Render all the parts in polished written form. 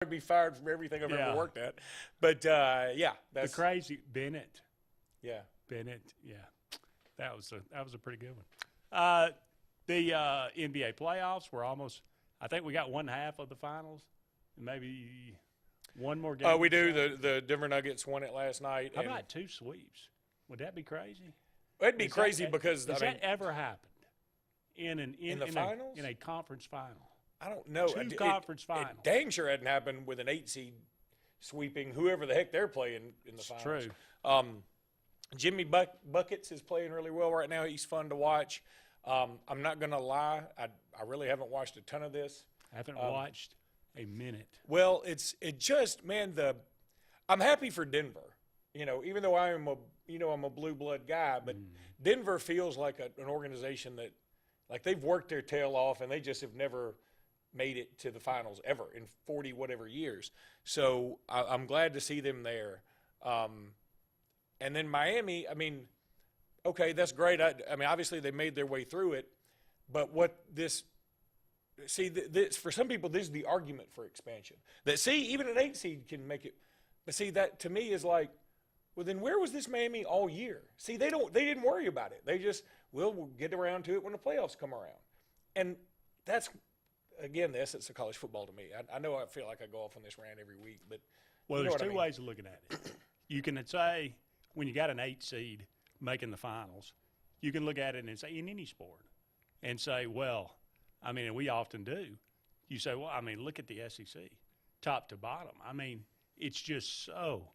I'd be fired from everything I've ever worked at. But, yeah. That's the crazy Bennett. Yeah. Bennett, yeah. That was a pretty good one. The NBA playoffs were almost – I think we got one half of the finals, maybe one more game. We do. The Denver Nuggets won it last night. How about 2 sweeps? Would that be crazy? It'd be crazy because – Has that ever happened in the finals? In a conference final? I don't know. 2 conference finals. It dang sure hadn't happened with an 8 seed sweeping whoever the heck they're playing in the finals. True. Jimmy Buckets is playing really well right now. He's fun to watch. I'm not going to lie. I really haven't watched a ton of this. I haven't watched a minute. Well, I'm happy for Denver. Even though I'm a blue blood guy, but Denver feels like an organization that, like, they've worked their tail off and they just have never made it to the finals ever in 40 whatever years. So I'm glad to see them there. And then Miami, I mean, okay, that's great. I mean, obviously they made their way through it, but for some people, this is the argument for expansion. That, even an 8 seed can make it. But see, that to me is like, well, then where was this Miami all year? See, they didn't worry about it. They just, we'll get around to it when the playoffs come around. And that's, again, the essence of college football to me. I know I feel like I go off on this rant every week, but well, there's two ways of looking at it. You can say, when you got an 8 seed making the finals, you can look at it and say, in any sport, and say, well, I mean, and we often do. You say, well, I mean, look at the SEC, top to bottom. I mean, it's just so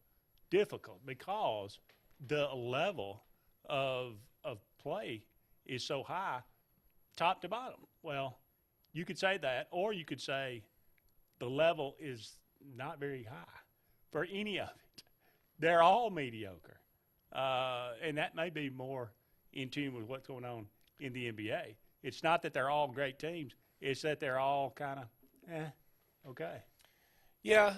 difficult because the level of play is so high, top to bottom. Well, you could say that, or you could say the level is not very high for any of it. They're all mediocre. And that may be more in tune with what's going on in the NBA. It's not that they're all great teams. It's that they're all kind of, okay. Yeah.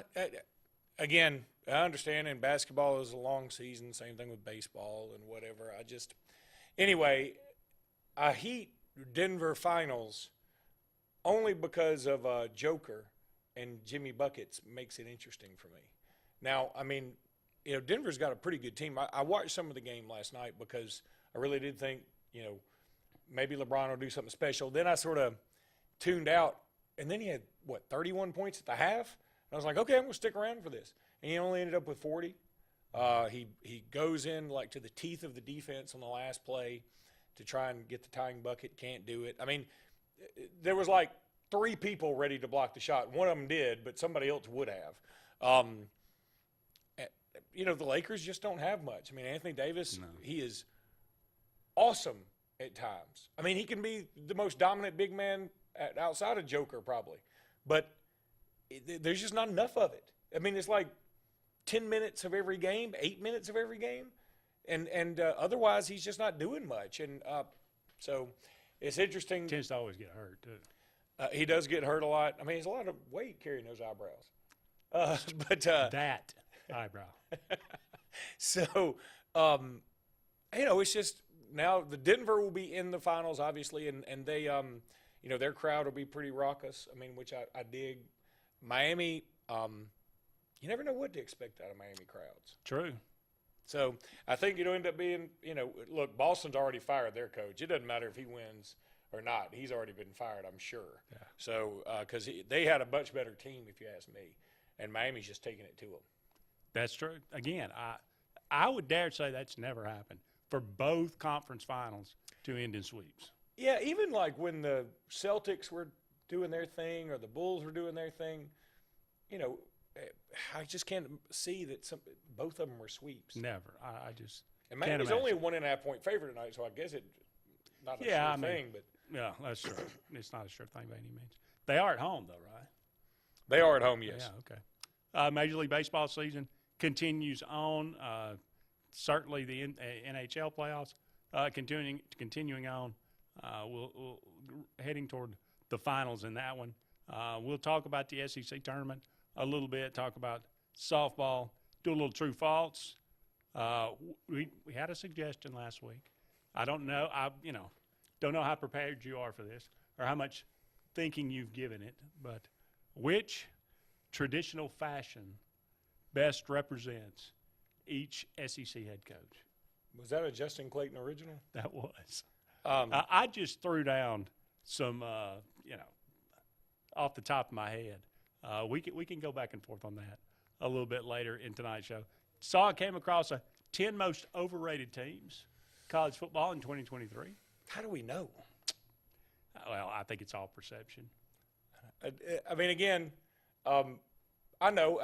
Again, I understand, and basketball is a long season, same thing with baseball and whatever. Anyway, I hate Denver finals only because of Joker and Jimmy Buckets makes it interesting for me. Now, I mean, Denver's got a pretty good team. I watched some of the game last night because I really did think, maybe LeBron will do something special. Then I sort of tuned out, and then he had, 31 points at the half? And I was like, okay, I'm going to stick around for this. And he only ended up with 40. He goes in, like, to the teeth of the defense on the last play to try and get the tying bucket, can't do it. I mean, there was, like, 3 people ready to block the shot. One of them did, but somebody else would have. The Lakers just don't have much. I mean, Anthony Davis, he is awesome at times. I mean, he can be the most dominant big man outside of Joker probably. But there's just not enough of it. I mean, it's like 10 minutes of every game, 8 minutes of every game. And otherwise, he's just not doing much. And so it's interesting. He tends to always get hurt, too. He does get hurt a lot. I mean, there's a lot of weight carrying those eyebrows. That eyebrow. So, it's just now the Denver will be in the finals, obviously, and they, their crowd will be pretty raucous. I mean, which I dig. Miami, you never know what to expect out of Miami crowds. True. So I think it'll end up being, look, Boston's already fired their coach. It doesn't matter if he wins or not. He's already been fired, I'm sure. Yeah. So, because they had a much better team, if you ask me, and Miami's just taking it to them. That's true. Again, I would dare say that's never happened for both conference finals to end in sweeps. Yeah, even like when the Celtics were doing their thing or the Bulls were doing their thing, I just can't see that both of them were sweeps. Never. I just and Miami's only a 1.5 point favorite tonight, so I guess it's not a sure thing. But yeah, that's true. It's not a sure thing by any means. They are at home, though, right? They are at home, yes. Yeah, okay. Major League Baseball season continues on. Certainly the NHL playoffs continuing on. We'll heading toward the finals in that one. We'll talk about the SEC tournament a little bit, talk about softball, do a little true false. We had a suggestion last week. I don't know. Don't know how prepared you are for this or how much thinking you've given it, but which traditional fashion best represents each SEC head coach. Was that a Justin Clayton original? That was. I just threw down some, off the top of my head. We can go back and forth on that a little bit later in tonight's show. Saw it came across 10 most overrated teams college football in 2023. How do we know? Well, I think it's all perception. I mean, again, I know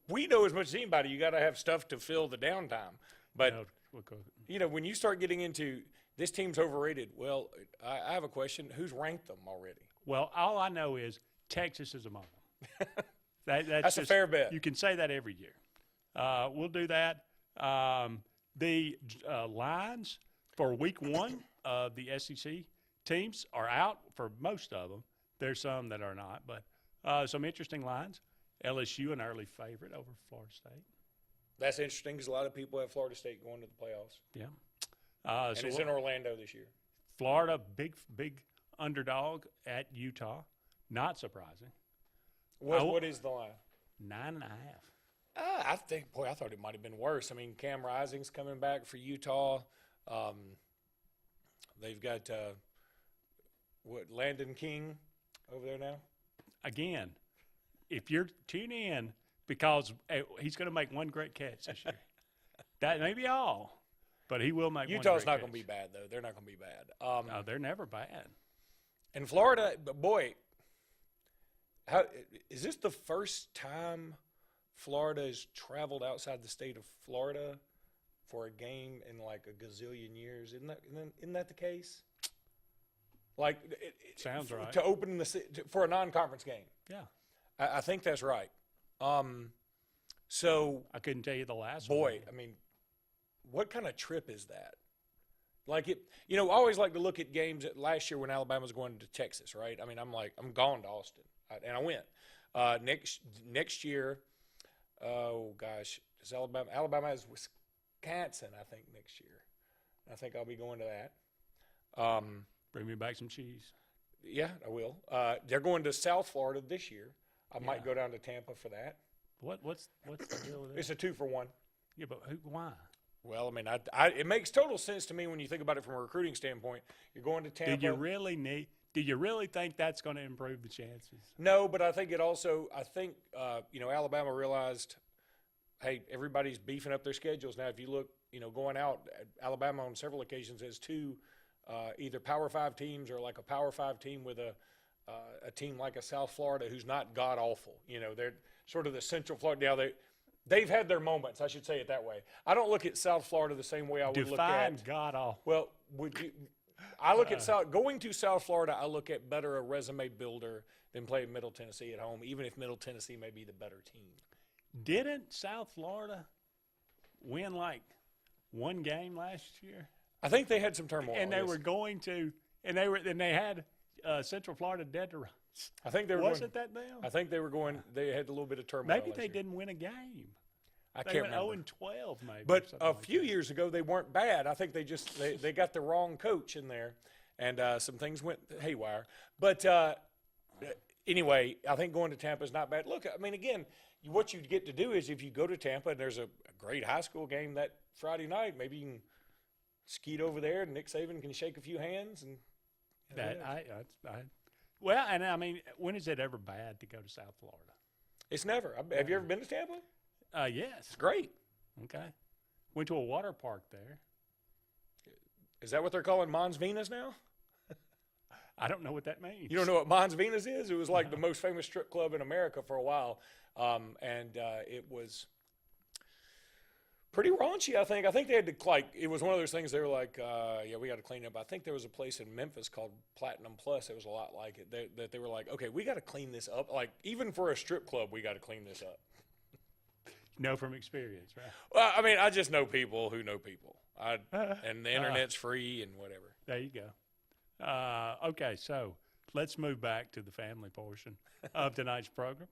we know as much as anybody. You got to have stuff to fill the downtime. But when you start getting into this team's overrated, well, I have a question: who's ranked them already? Well, all I know is Texas is among them. That's a fair bet. You can say that every year. We'll do that. The lines for Week 1 of the SEC teams are out for most of them. There's some that are not, but some interesting lines. LSU, an early favorite over Florida State. That's interesting because a lot of people have Florida State going to the playoffs. Yeah. And it's in Orlando this year. Florida, big underdog at Utah. Not surprising. What is the line? 9.5. I thought it might have been worse. I mean, Cam Rising's coming back for Utah. They've got Landon King over there now. Again, if you're tune in because he's going to make one great catch this year. That may be all, but he will make. Utah's not going to be bad though. They're not going to be bad. No, they're never bad. And Florida, but boy, how is this the first time Florida has traveled outside the state of Florida for a game in like a gazillion years? Isn't that the case? Like sounds right to open for a non-conference game. Yeah, I think that's right. So I couldn't tell you the last one. Boy, I mean, what kind of trip is that? Like I always like to look at games last year when Alabama was going to Texas, right? I mean, I'm gone to Austin, and I went. Next year, oh gosh, is Alabama has Wisconsin, I think, next year. I think I'll be going to that. Bring me back some cheese. Yeah, I will. They're going to South Florida this year. I might go down to Tampa for that. What's the deal with it? It's a 2-for-1. Yeah, but why? Well, I mean, it makes total sense to me when you think about it from a recruiting standpoint. You're going to Tampa. Do you really think that's going to improve the chances? No, but I think Alabama realized, hey, everybody's beefing up their schedules now. If you look, going out, Alabama on several occasions has two either Power 5 teams or like a Power 5 team with a team like a South Florida who's not god awful. They're sort of the Central Florida. Now they've had their moments. I should say it that way. I don't look at South Florida the same way I would look at. Define god awful. Well, I look at going to South Florida. I look at better a resume builder than playing Middle Tennessee at home, even if Middle Tennessee may be the better team. Didn't South Florida win like one game last year? I think they had some turmoil, and they were going to, and they had Central Florida dead to rights. I think they were. Wasn't that them? I think they were going. They had a little bit of turmoil. Maybe they didn't win a game. I can't remember. 0-12 maybe. But a few years ago they weren't bad. I think they got the wrong coach in there, and some things went haywire. But anyway, I think going to Tampa is not bad. Look, I mean, again, what you get to do is if you go to Tampa and there's a great high school game that Friday night, maybe you can skeet over there and Nick Saban can shake a few hands and. Well, and I mean, when is it ever bad to go to South Florida? It's never. Have you ever been to Tampa? Yes. It's great. Okay. Went to a water park there. Is that what they're calling Mons Venus now? I don't know what that means. You don't know what Mons Venus is? It was like the most famous strip club in America for a while, and it was pretty raunchy, I think. I think they had to, it was one of those things they were like, yeah, we got to clean up. I think there was a place in Memphis called Platinum Plus. It was a lot like it. That they were like, okay, we got to clean this up. Like, even for a strip club, we got to clean this up. Know from experience, right? Well, I mean, I just know people who know people. And the internet's free and whatever. There you go. Okay, so let's move back to the family portion of tonight's program.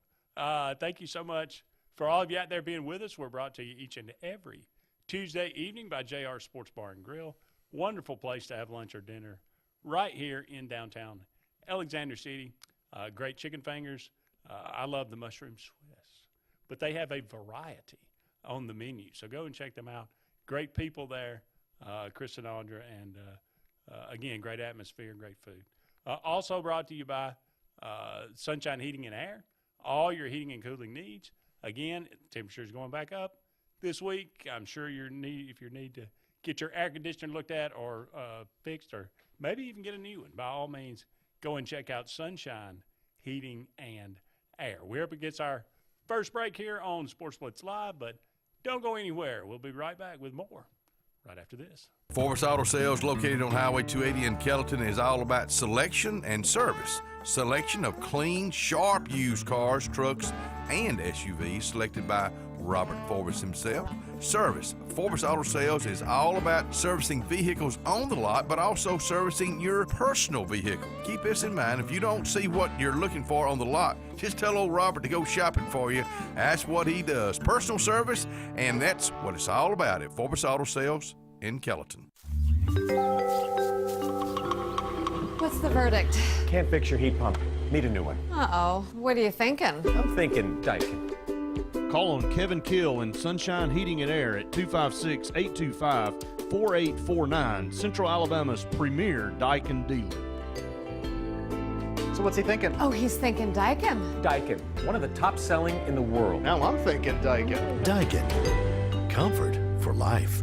Thank you so much for all of you out there being with us. We're brought to you each and every Tuesday evening by JR Sports Bar and Grill. Wonderful place to have lunch or dinner right here in downtown Alexander City. Great chicken fingers, I love the mushroom Swiss, but they have a variety on the menu. So go and check them out. Great people there, Chris and Audra, and again, great atmosphere and great food. Also brought to you by Sunshine Heating and Air. All your heating and cooling needs. Again, temperature is going back up this week. I'm sure if you need to get your air conditioner looked at or fixed, or maybe even get a new one, by all means, go and check out Sunshine Heating and Air. We're up against our first break here on Sports Blitz Live, but don't go anywhere. We'll be right back with more right after this. Forbes Auto Sales, located on Highway 280 in Kellyton, is all about selection and service. Selection of clean, sharp used cars, trucks, and SUVs selected by Robert Forbes himself. Service. Forbes Auto Sales is all about servicing vehicles on the lot, but also servicing your personal vehicle. Keep this in mind. If you don't see what you're looking for on the lot, just tell old Robert to go shopping for you. That's what he does. Personal service, and that's what it's all about at Forbes Auto Sales in Kellyton. What's the verdict? Can't fix your heat pump. Need a new one. Uh-oh. What are you thinking? I'm thinking Daikin. Call on Kevin Kill in Sunshine Heating and Air at 256-825-4849, Central Alabama's premier Daikin dealer. So what's he thinking? Oh, he's thinking Daikin. Daikin, one of the top selling in the world. Now I'm thinking Daikin. Daikin. Comfort for life.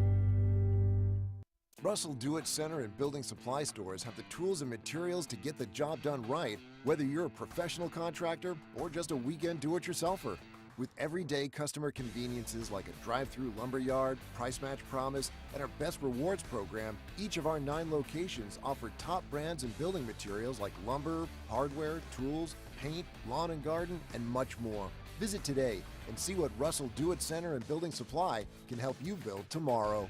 Russell Do-It Center and building supply stores have the tools and materials to get the job done right, whether you're a professional contractor or just a weekend do-it-yourselfer. With everyday customer conveniences like a drive-through lumberyard, price match promise, and our Best Rewards program, each of our 9 locations offer top brands and building materials like lumber, hardware, tools, paint, lawn and garden, and much more. Visit today and see what Russell Do-It Center and Building Supply can help you build tomorrow.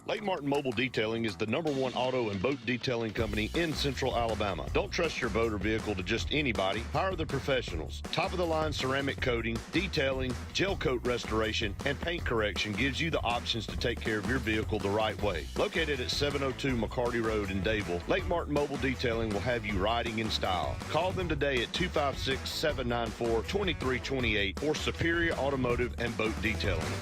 Lake Martin Mobile Detailing is the #1 auto and boat detailing company in Central Alabama. Don't trust your boat or vehicle to just anybody. Hire the professionals. Top-of-the-line ceramic coating, detailing, gel coat restoration, and paint correction gives you the options to take care of your vehicle the right way. Located at 702 McCarty Road in Dadeville, Lake Martin Mobile Detailing will have you riding in style. Call them today at 256-794-2328 for Superior Automotive and Boat Detailing.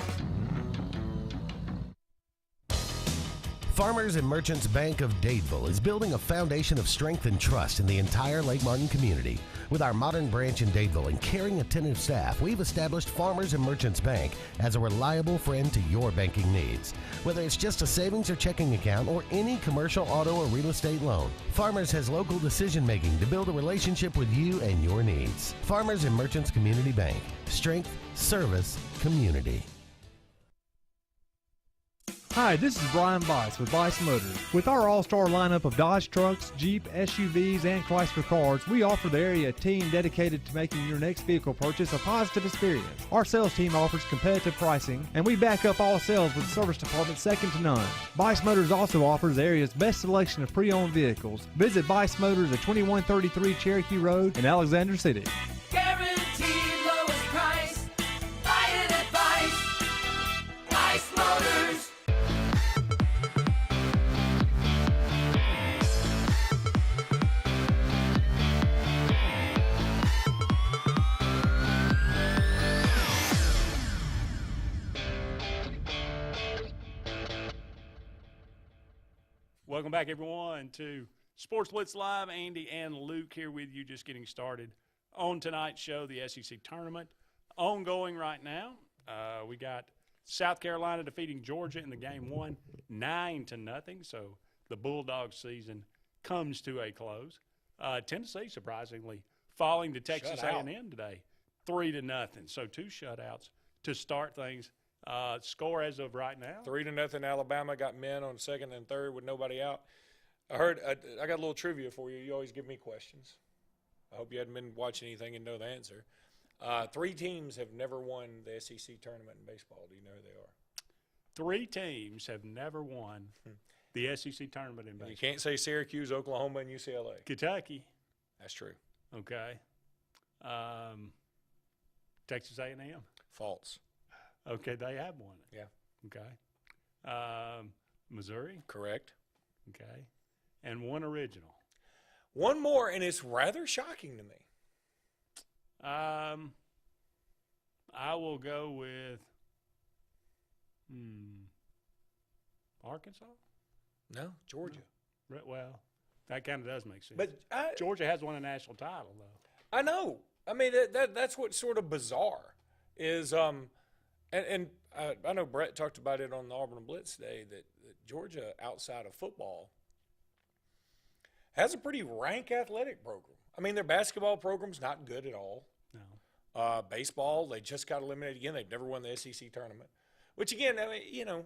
Farmers and Merchants Bank of Dadeville is building a foundation of strength and trust in the entire Lake Martin community. With our modern branch in Dadeville and caring, attentive staff, we've established Farmers and Merchants Bank as a reliable friend to your banking needs. Whether it's just a savings or checking account or any commercial, auto, or real estate loan, Farmers has local decision-making to build a relationship with you and your needs. Farmers and Merchants Community Bank. Strength, service, community. Hi, this is Brian Bice with Bice Motors. With our all-star lineup of Dodge trucks, Jeep, SUVs, and Chrysler cars, we offer the area a team dedicated to making your next vehicle purchase a positive experience. Our sales team offers competitive pricing, and we back up all sales with a service department second to none. Bice Motors also offers the area's best selection of pre-owned vehicles. Visit Bice Motors at 2133 Cherokee Road in Alexander City. Guaranteed lowest price. Buy it at Bice. Bice Motors. Welcome back, everyone, to Sports Blitz Live. Andy and Luke here with you, just getting started on tonight's show, the SEC tournament ongoing right now. We got South Carolina defeating Georgia in the game one, 9-0. So the Bulldogs season comes to a close. Tennessee, surprisingly, falling to Texas A&M today, 3-0. So 2 shutouts to start things. Score as of right now, 3-0. Alabama got men on second and third with nobody out. I heard. I got a little trivia for you. You always give me questions. I hope you hadn't been watching anything and know the answer. 3 teams have never won the SEC tournament in baseball. Do you know who they are? 3 teams have never won the SEC tournament in baseball. You can't say Syracuse, Oklahoma, and UCLA. Kentucky. That's true. Okay. Texas A&M. False. Okay, they have won it. Yeah. Okay. Missouri. Correct. Okay. And 1 original. 1 more, and it's rather shocking to me. I will go with Arkansas. No, Georgia. Well, that kind of does make sense. But Georgia has won a national title, though. I know. I mean, that's what's sort of bizarre is, and I know Brett talked about it on the Auburn Blitz today that Georgia, outside of football, has a pretty rank athletic program. I mean, their basketball program's not good at all. No. Baseball, they just got eliminated again. They've never won the SEC tournament, which again, I mean, you know,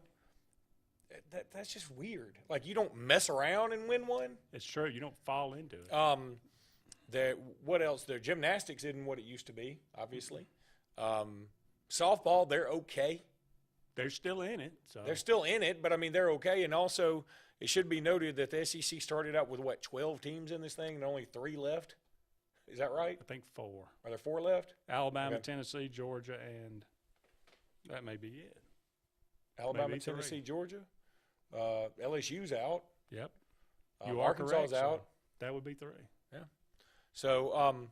that's just weird. Like, you don't mess around and win one. It's true. You don't fall into it. What else? Their gymnastics isn't what it used to be, obviously. Softball, they're okay. They're still in it. So. They're still in it, but I mean, they're okay. And also, it should be noted that the SEC started out with, 12 teams in this thing and only 3 left? Is that right? I think 4. Are there 4 left? Alabama, Okay. Tennessee, Georgia, and that may be it. Alabama, Maybe Tennessee, 3. Georgia. LSU's out. Yep. Arkansas's correct, so out. that would be 3. Yeah. So,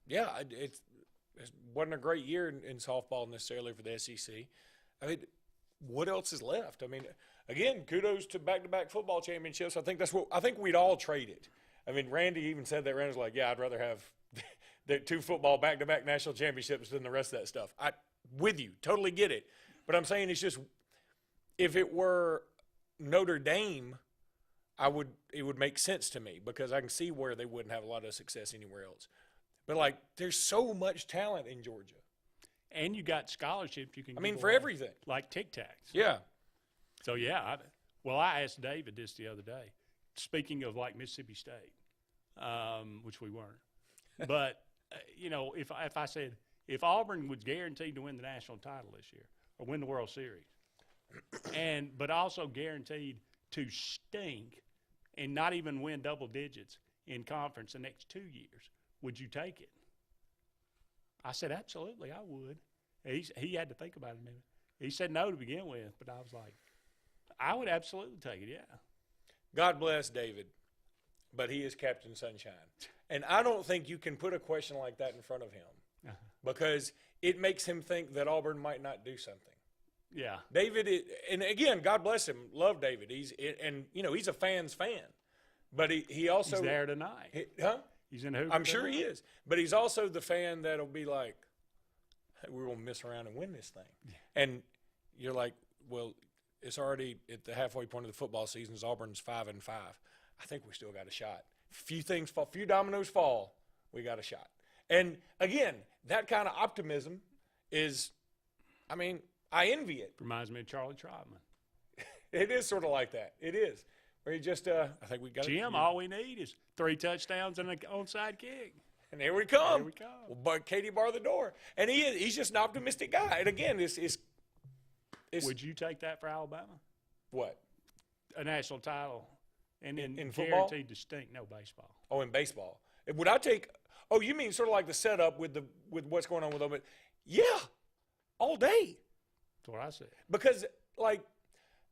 it wasn't a great year in softball necessarily for the SEC. I mean, what else is left? I mean, again, kudos to back-to-back football championships. I think we'd all trade it. I mean, Randy even said that. Randy's like, yeah, I'd rather have the 2 football back-to-back national championships than the rest of that stuff. With you, totally get it. But I'm saying it's just, if it were Notre Dame, it would make sense to me because I can see where they wouldn't have a lot of success anywhere else. But, like, there's so much talent in Georgia. And you got scholarships you can give for away, everything. like Tic Tacs. Yeah. So, yeah. I asked David this the other day. Speaking of, like, Mississippi State, which we weren't. But, if I said, if Auburn was guaranteed to win the national title this year or win the World Series, but also guaranteed to stink and not even win double digits in conference the next 2 years, would you take it? I said, absolutely, I would. He had to think about it a minute. He said no to begin with, but I was like, I would absolutely take it, yeah. God bless David, but he is Captain Sunshine. And I don't think you can put a question like that in front of him because it makes him think that Auburn might not do something. Yeah. David, and again, God bless him. Love David. He's a fan's fan. But he also. He's there tonight. He's in Hoover. I'm sure he is. But he's also the fan that'll be like, hey, we're going to mess around and win this thing. Yeah. And you're like, well, it's already at the halfway point of the football season. Auburn's 5-5. I think we still got a shot. Few dominoes fall, we got a shot. And again, that kind of optimism is, I mean, I envy it. Reminds me of Charlie Trotman. It is sort of like that. It is. Where you just, I think we got it. Jim, all we need is 3 touchdowns and an onside kick. And here we come. Here we come. Well, Katie bar the door. And he's just an optimistic guy. And again, it's would you take that for Alabama? What? A national title. And then in football? Guaranteed to stink. No, baseball. Oh, in baseball. Would I take – oh, you mean sort of like the setup with what's going on with them? Yeah, all day. That's what I said. Because, like,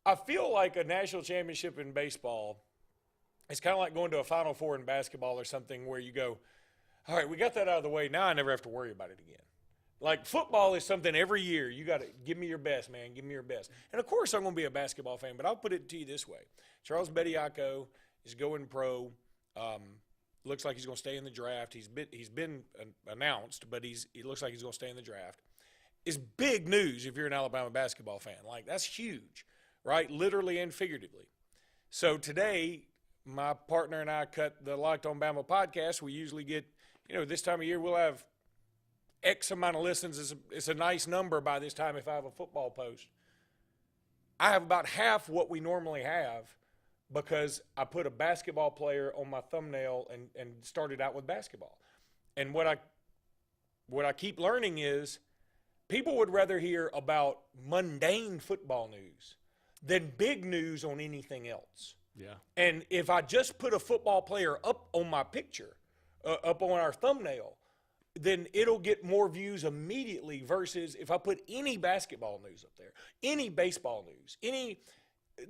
I feel like a national championship in baseball is kind of like going to a Final Four in basketball or something where you go, all right, we got that out of the way. Now I never have to worry about it again. Like, football is something every year. You got to give me your best, man. Give me your best. And, of course, I'm going to be a basketball fan, but I'll put it to you this way. Charles Bediako is going pro. Looks like he's going to stay in the draft. He's been announced, but he looks like he's going to stay in the draft. It's big news if you're an Alabama basketball fan. Like, that's huge, right? Literally and figuratively. So today, my partner and I cut the Locked on Bama podcast. We usually get, this time of year we'll have X amount of listens. It's a nice number by this time if I have a football post. I have about half what we normally have because I put a basketball player on my thumbnail and started out with basketball. And what I keep learning is people would rather hear about mundane football news than big news on anything else. Yeah. And if I just put a football player up on my picture, up on our thumbnail, then it'll get more views immediately versus if I put any basketball news up there, any baseball news,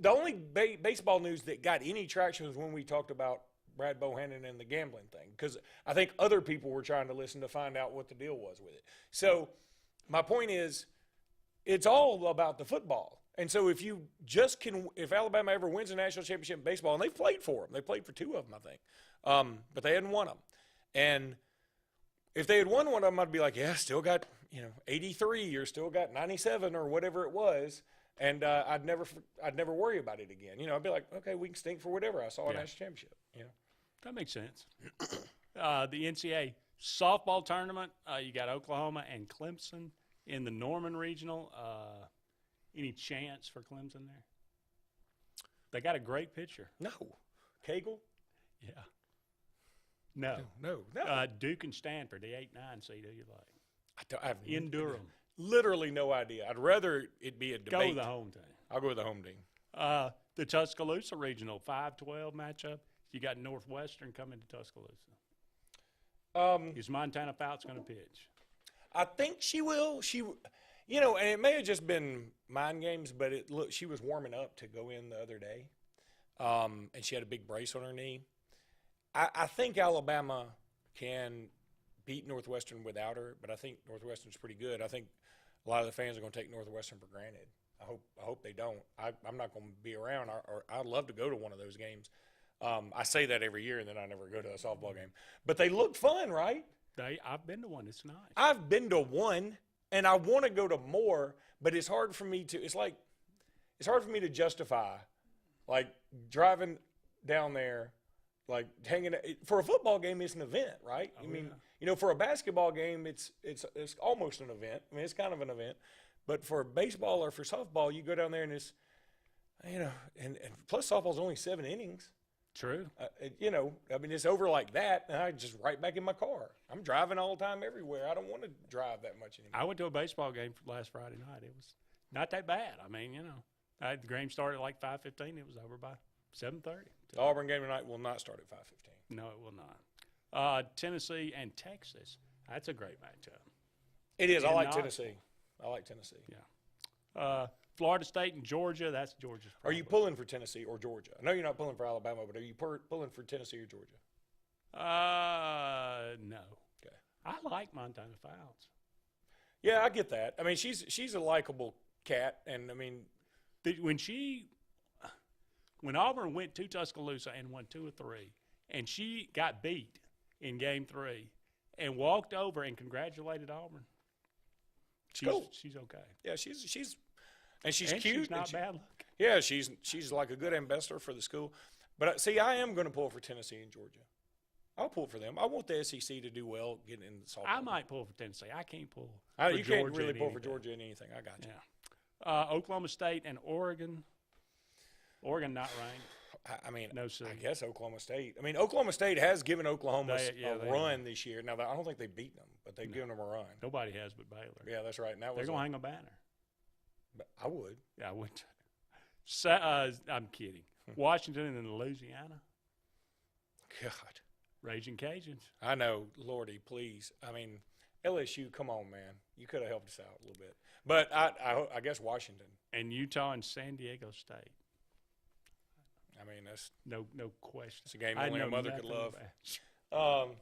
the only baseball news that got any traction was when we talked about Brad Bohannon and the gambling thing, because I think other people were trying to listen to find out what the deal was with it. So my point is, it's all about the football. And so if Alabama ever wins a national championship in baseball, and they've played for them, they played for 2 of them, I think, but they hadn't won them. And if they had won one of them, I'd be like, yeah, still got 83, or still got 97, or whatever it was, and I'd never worry about it again. I'd be like, okay, we can stink for whatever. I saw a national championship. That makes sense. The NCAA softball tournament, you got Oklahoma and Clemson in the Norman Regional. Any chance for Clemson there? They got a great pitcher. No. Kegel? Yeah. No. Duke and Stanford, the 8-9 seed. Who you like? I have in Durham. Literally no idea. I'd rather it be a debate. Go with the home team. I'll go with the home team. The Tuscaloosa Regional 5-12 matchup. You got Northwestern coming to Tuscaloosa. Is Montana Fouts going to pitch? I think she will. And it may have just been mind games, but she was warming up to go in the other day, and she had a big brace on her knee. I think Alabama can beat Northwestern without her, but I think Northwestern's pretty good. I think a lot of the fans are going to take Northwestern for granted. I hope they don't. I'm not going to be around. I'd love to go to one of those games. I say that every year, and then I never go to a softball game. But they look fun, right? I've been to one. It's nice. I've been to one, and I want to go to more, but it's hard for me to. It's hard for me to justify, like driving down there, like hanging. For a football game, it's an event, right? For a basketball game, it's almost an event. I mean, it's kind of an event. But for baseball or for softball, you go down there and it's, and plus softball's only 7 innings. True. It's over like that, and I just right back in my car. I'm driving all the time everywhere. I don't want to drive that much anymore. I went to a baseball game last Friday night. It was not that bad. The game started at like 5:15. It was over by 7:30. The Auburn game tonight will not start at 5:15. No, it will not. Tennessee and Texas. That's a great matchup. It is. I like Tennessee. Yeah. Florida State and Georgia. That's Georgia's problem. Are you pulling for Tennessee or Georgia? I know you're not pulling for Alabama, but are you pulling for Tennessee or Georgia? No. Okay. I like Montana Fouts. Yeah, I get that. I mean, she's a likable cat, and I mean, when Auburn went to Tuscaloosa and won 2 of 3, and she got beat in Game 3, and walked over and congratulated Auburn. She's okay. Yeah, she's cute. She's not bad looking. Yeah, she's like a good ambassador for the school. But see, I am going to pull for Tennessee and Georgia. I'll pull for them. I want the SEC to do well getting in the softball. I might pull for Tennessee. I can't pull for you Georgia. Can't really pull for Georgia in anything. I got you. Yeah. Oklahoma State and Oregon. Oregon not ranked. No seed. I guess Oklahoma State. I mean, Oklahoma State has given Oklahoma a run this year. Now, I don't think they've beaten them, but they've given them a run. Nobody has but Baylor. Yeah, that's right. And they're going to hang a banner. I would. Yeah, I would. I'm kidding. Washington and Louisiana. God. Raging Cajuns. I know. Lordy, please. I mean, LSU, come on, man. You could have helped us out a little bit. But I guess Washington. And Utah and San Diego State. I mean, that's no question. It's a game only a mother could love.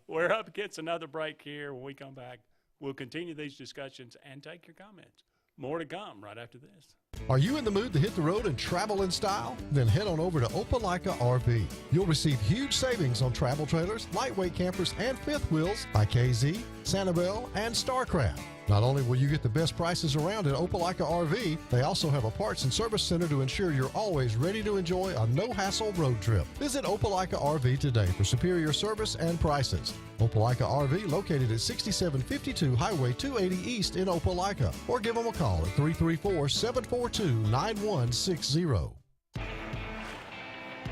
We're up against another break here. When we come back, we'll continue these discussions and take your comments. More to come right after this. Are you in the mood to hit the road and travel in style? Then head on over to Opelika RV. You'll receive huge savings on travel trailers, lightweight campers, and fifth wheels by KZ, Sanibel, and Starcraft. Not only will you get the best prices around at Opelika RV, they also have a parts and service center to ensure you're always ready to enjoy a no-hassle road trip. Visit Opelika RV today for superior service and prices. Opelika RV located at 6752 Highway 280 East in Opelika, or give them a call at 334-742-9160.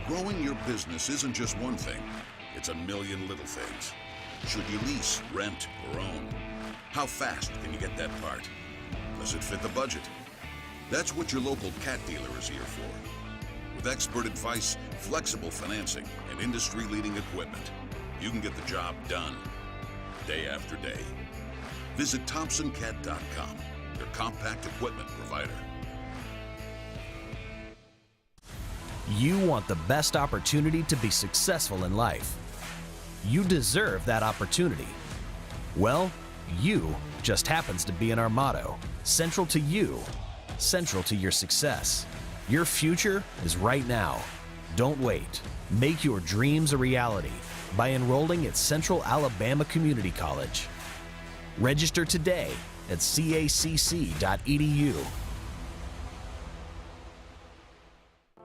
Growing your business isn't just one thing, it's a million little things. Should you lease, rent, or own? How fast can you get that part? Does it fit the budget? That's what your local cat dealer is here for. With expert advice, flexible financing, and industry-leading equipment, you can get the job done day after day. Visit ThompsonCat.com, your compact equipment provider. You want the best opportunity to be successful in life. You deserve that opportunity. Well, you just happens to be in our motto, central to you, central to your success. Your future is right now. Don't wait. Make your dreams a reality by enrolling at Central Alabama Community College. Register today at cacc.edu.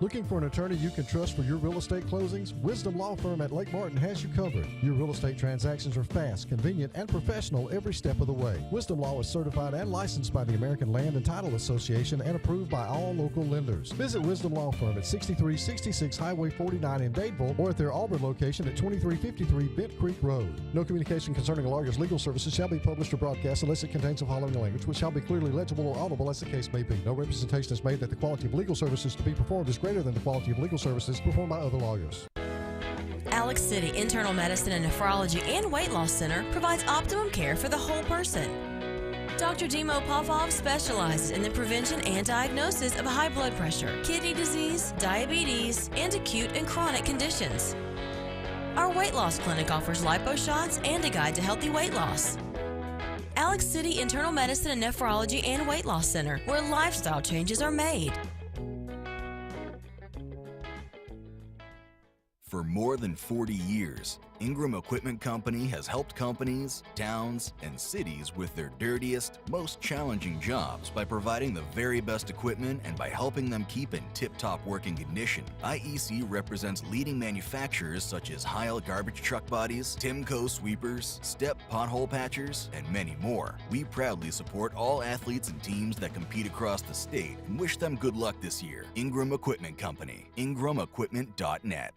Looking for an attorney you can trust for your real estate closings? Wisdom Law Firm at Lake Martin has you covered. Your real estate transactions are fast, convenient, and professional every step of the way. Wisdom Law is certified and licensed by the American Land and Title Association and approved by all local lenders. Visit Wisdom Law Firm at 6366 Highway 49 in Dadeville or at their Auburn location at 2353 Bent Creek Road. No communication concerning a lawyer's legal services shall be published or broadcast unless it contains the following language, which shall be clearly legible or audible as the case may be. No representation is made that the quality of legal services to be performed is greater than the quality of legal services performed by other lawyers. Alex City Internal Medicine and Nephrology and Weight Loss Center provides optimum care for the whole person. Dr. Dimo Popov specializes in the prevention and diagnosis of high blood pressure, kidney disease, diabetes, and acute and chronic conditions. Our weight loss clinic offers lipo shots and a guide to healthy weight loss. Alex City Internal Medicine and Nephrology and Weight Loss Center, where lifestyle changes are made. For more than 40 years, Ingram Equipment Company has helped companies, towns, and cities with their dirtiest, most challenging jobs by providing the very best equipment and by helping them keep in tip-top working condition. IEC represents leading manufacturers such as Heil garbage truck bodies, Timco sweepers, Step pothole patchers, and many more. We proudly support all athletes and teams that compete across the state and wish them good luck this year. Ingram Equipment Company, ingramequipment.net.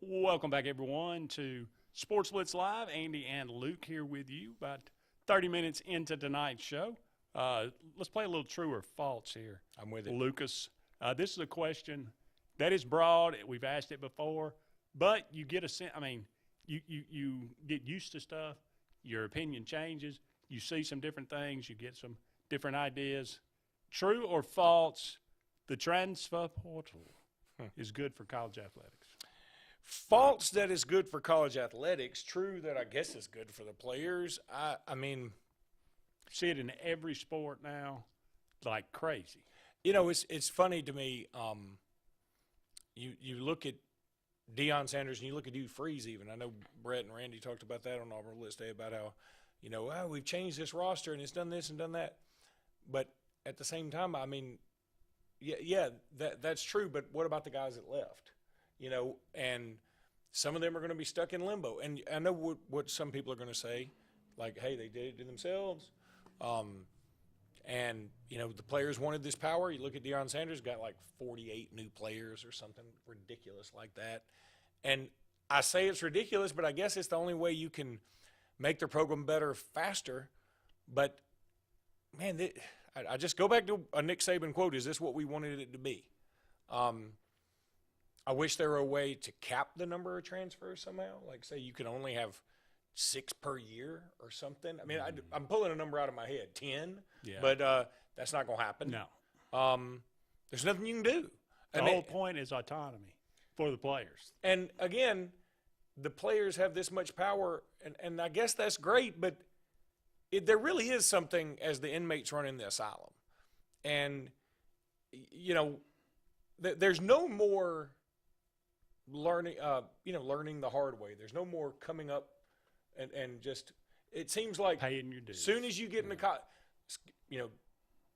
Welcome back, everyone, to Sports Blitz Live. Andy and Luke here with you. About 30 minutes into tonight's show. Let's play a little true or false here. I'm with it. Lucas, this is a question that is broad. We've asked it before, but you get a sense. I mean, you get used to stuff. Your opinion changes. You see some different things. You get some different ideas. True or false, the transfer portal is good for college athletics? False that is good for college athletics. True that I guess is good for the players. I mean, see it in every sport now, like crazy. You know, it's funny to me. You look at Deion Sanders and you look at Hugh Freeze even. I know Brett and Randy talked about that on Auburn Blitz Day about how, you know, we've changed this roster and it's done this and done that. But at the same time, I mean, yeah, that's true. But what about the guys that left? You know, and some of them are going to be stuck in limbo. And I know what some people are going to say, like, hey, they did it to themselves. And, you know, the players wanted this power. You look at Deion Sanders, got like 48 new players or something ridiculous like that. And I say it's ridiculous, but I guess it's the only way you can make the program better faster. But, man, I just go back to a Nick Saban quote, is this what we wanted it to be? I wish there were a way to cap the number of transfers somehow. Like, say you can only have 6 per year or something. I mean, I'm pulling a number out of my head, 10. Yeah. But that's not going to happen. No. There's nothing you can do. The whole point is autonomy for the players. And, again, the players have this much power, and I guess that's great, but there really is something as the inmates running the asylum. And, you know, there's no more – learning the hard way. There's no more coming up and just, it seems like paying your dues. Soon as you get into college, you know,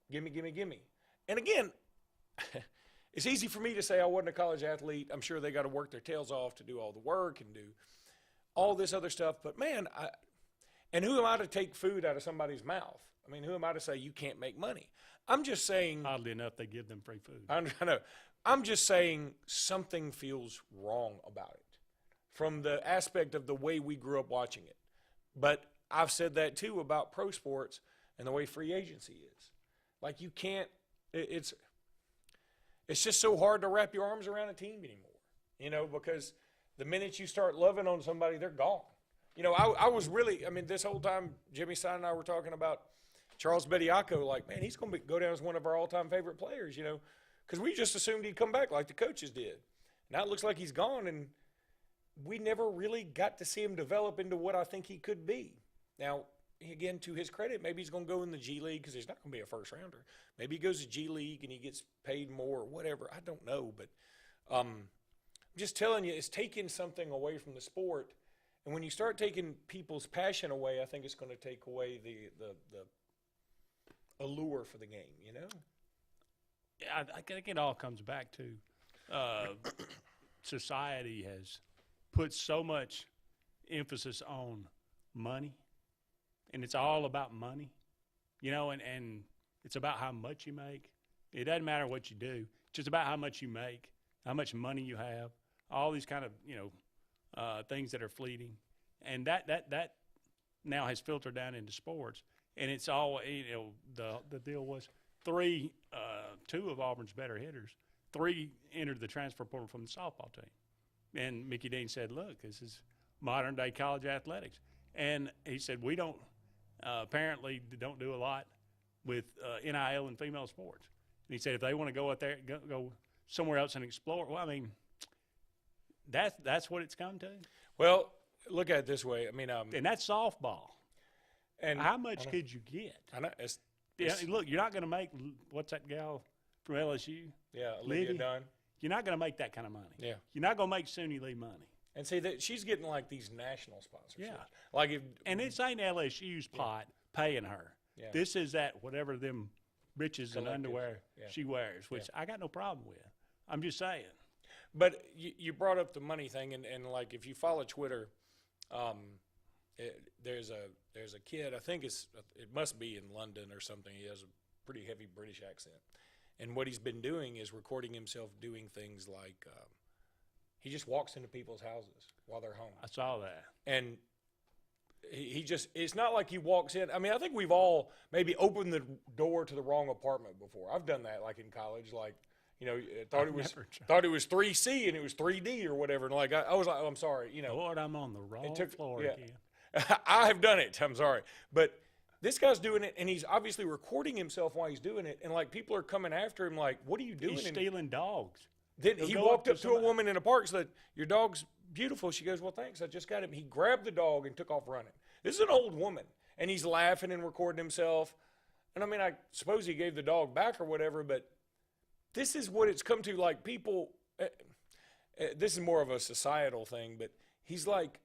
gimme. And again, it's easy for me to say I wasn't a college athlete. I'm sure they got to work their tails off to do all the work and do all this other stuff. But man, and who am I to take food out of somebody's mouth? I mean, who am I to say you can't make money? I'm just saying. Oddly enough, they give them free food. I know. I'm just saying something feels wrong about it from the aspect of the way we grew up watching it. But I've said that too about pro sports and the way free agency is. Like you can't, it's it's just so hard to wrap your arms around a team anymore, because the minute you start loving on somebody, they're gone. I was really, this whole time Jimmy Stein and I were talking about Charles Bediako, like, man, he's going to go down as one of our all-time favorite players, because we just assumed he'd come back like the coaches did. Now it looks like he's gone, and we never really got to see him develop into what I think he could be. Now, again, to his credit, maybe he's going to go in the G League because he's not going to be a first-rounder. Maybe he goes to G League and he gets paid more or whatever. I don't know, but I'm just telling you, it's taking something away from the sport. And when you start taking people's passion away, I think it's going to take away the allure for the game, Yeah, I think it all comes back to society has put so much emphasis on money, and it's all about money, and it's about how much you make. It doesn't matter what you do. It's just about how much you make, how much money you have, all these kind of, things that are fleeting. And that now has filtered down into sports. And it's all, the deal was two of Auburn's better hitters, 3 entered the transfer portal from the softball team. And Mickey Dean said, look, this is modern day college athletics. And he said, we don't, apparently don't do a lot with NIL and female sports. And he said, if they want to go out there, go somewhere else and explore. Well, that's what it's come to. Well, look at it this way. And that's softball. And how much could you get? I know. Look, you're not going to make, what's that gal from LSU? Yeah, Olivia Dunn. You're not going to make that kind of money. Yeah. You're not going to make SUNY Lee money. And see, that she's getting like these national sponsorships. Yeah. And this ain't LSU's pot paying her. Yeah. This is that whatever them breeches and underwear she wears, which I got no problem with. I'm just saying. But you brought up the money thing, and like if you follow Twitter, there's a kid, I think it must be in London or something. He has a pretty heavy British accent. And what he's been doing is recording himself doing things like he just walks into people's houses while they're home. I saw that. And he just, it's not like he walks in. I think we've all maybe opened the door to the wrong apartment before. I've done that, like in college, like, thought it was 3C and it was 3D or whatever. And like, I was like, oh, I'm sorry, Lord, I'm on the wrong floor again. I have done it. I'm sorry. But this guy's doing it, and he's obviously recording himself while he's doing it. And, like, people are coming after him like, what are you doing? He's stealing dogs. Then he walked up to a woman in a park and said, your dog's beautiful. She goes, well, thanks. I just got him. He grabbed the dog and took off running. This is an old woman, and he's laughing and recording himself. And, I suppose he gave the dog back or whatever, but this is what it's come to. Like, people, this is more of a societal thing, but he's like,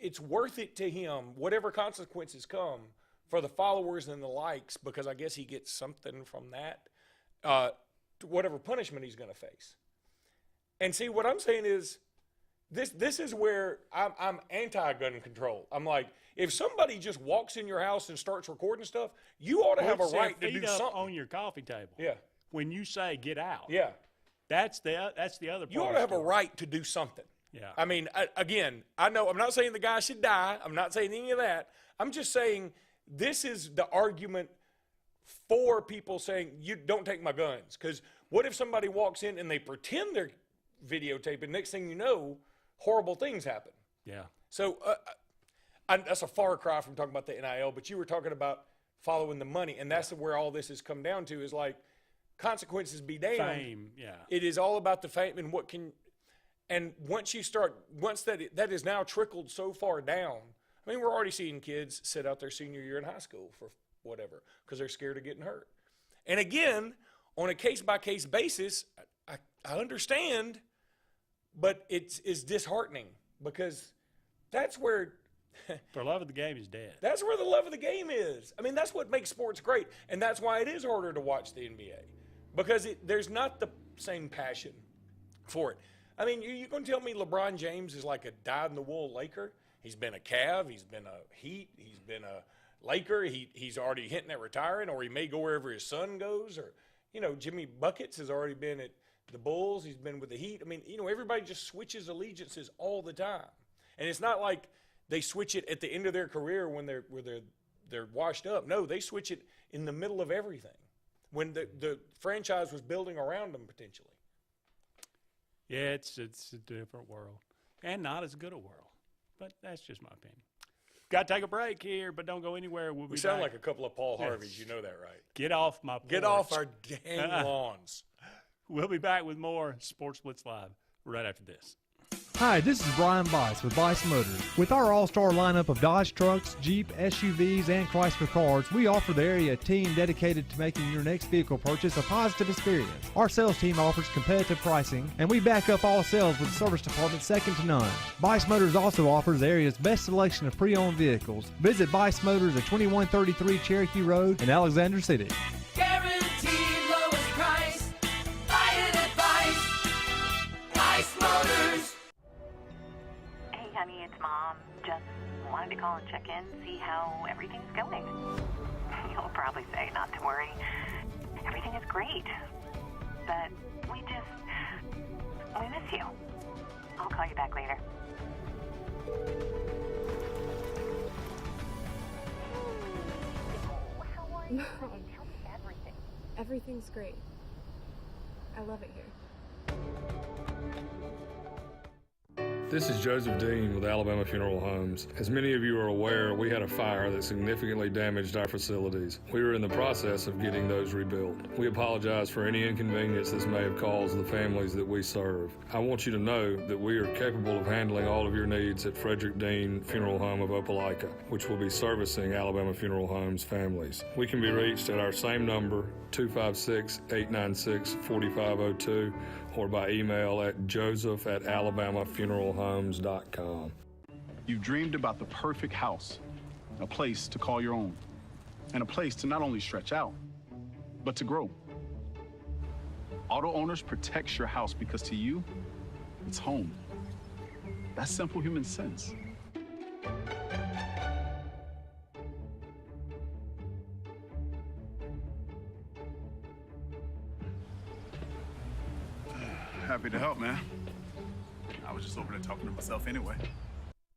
it's worth it to him, whatever consequences come, for the followers and the likes, because I guess he gets something from that, whatever punishment he's going to face. And see, what I'm saying is, this is where I'm anti-gun control. I'm like, if somebody just walks in your house and starts recording stuff, you ought to have a right to do something on your coffee table. Yeah. When you say get out. Yeah. That's the other part. You ought to have a right to do something. Yeah. Again, I know I'm not saying the guy should die. I'm not saying any of that. I'm just saying this is the argument for people saying, you don't take my guns. Because what if somebody walks in and they pretend they're videotaping? Next thing you know, horrible things happen. Yeah. So that's a far cry from talking about the NIL, but you were talking about following the money, and that's where all this has come down to, is like, consequences be damned. Fame, yeah. It is all about the fame and what can, and once that is now trickled so far down. We're already seeing kids sit out their senior year in high school for whatever because they're scared of getting hurt. And again, on a case-by-case basis, I understand, but it's disheartening because that's where the love of the game is dead. That's where the love of the game is. That's what makes sports great, and that's why it is harder to watch the NBA because there's not the same passion for it. You're going to tell me LeBron James is like a dyed-in-the-wool Laker? He's been a Cav, he's been a Heat, he's been a Laker, he's already hinting at retiring, or he may go wherever his son goes, or, Jimmy Buckets has already been at the Bulls, he's been with the Heat. Everybody just switches allegiances all the time. And it's not like they switch it at the end of their career when they're washed up. No, they switch it in the middle of everything when the franchise was building around them potentially. Yeah, it's a different world, and not as good a world. But that's just my opinion. Got to take a break here, but don't go anywhere. We'll be We sound back. like a couple of Paul Yes. Harveys. You know that, right? Get off my porch. Get off our dang lawns. We'll be back with more Sports Blitz Live right after this. Hi, this is Brian Bice with Bice Motors. With our all-star lineup of Dodge trucks, Jeep, SUVs, and Chrysler cars, we offer the area team dedicated to making your next vehicle purchase a positive experience. Our sales team offers competitive pricing, and we back up all sales with a service department second to none. Bice Motors also offers the area's best selection of pre-owned vehicles. Visit Bice Motors at 2133 Cherokee Road in Alexander City. Guaranteed lowest price. Buy it at Bice Motors. Hey, honey, it's Mom. Just wanted to call and check in, see how everything's going. You'll probably say not to worry. Everything is great. But we miss you. I'll call you back later. How are you? Tell me everything. Everything's great. I love it here. This is Joseph Dean with Alabama Funeral Homes. As many of you are aware, we had a fire that significantly damaged our facilities. We are in the process of getting those rebuilt. We apologize for any inconvenience this may have caused the families that we serve. I want you to know that we are capable of handling all of your needs at Frederick Dean Funeral Home of Opelika, which will be servicing Alabama Funeral Homes families. We can be reached at our same number, 256-896-4502, or by email at joseph@alabamafuneralhomes.com. You've dreamed about the perfect house, a place to call your own, and a place to not only stretch out, but to grow. Auto Owners protects your house because to you, it's home. That's simple human sense. Happy to help, man. I was just over there talking to myself anyway.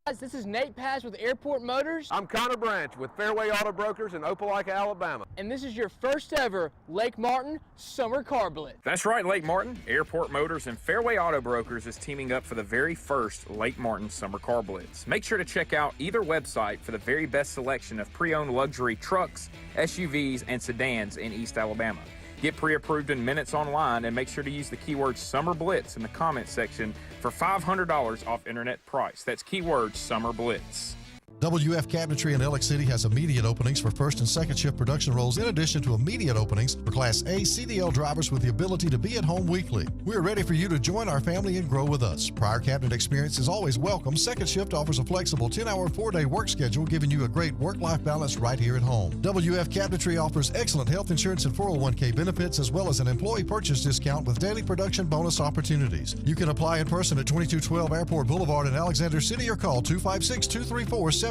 Guys, this is Nate Paz with Airport Motors. I'm Connor Branch with Fairway Auto Brokers in Opelika, Alabama. And this is your first ever Lake Martin Summer Car Blitz. That's right, Lake Martin. Airport Motors and Fairway Auto Brokers is teaming up for the very first Lake Martin Summer Car Blitz. Make sure to check out either website for the very best selection of pre-owned luxury trucks, SUVs, and sedans in East Alabama. Get pre-approved in minutes online and make sure to use the keyword Summer Blitz in the comment section for $500 off internet price. That's keyword Summer Blitz. WF Cabinetry in Alex City has immediate openings for first and second shift production roles in addition to immediate openings for Class A CDL drivers with the ability to be at home weekly. We are ready for you to join our family and grow with us. Prior cabinet experience is always welcome. Second shift offers a flexible 10-hour, 4-day work schedule, giving you a great work-life balance right here at home. WF Cabinetry offers excellent health insurance and 401k benefits as well as an employee purchase discount with daily production bonus opportunities. You can apply in person at 2212 Airport Boulevard in Alexander City or call 256-234-7900.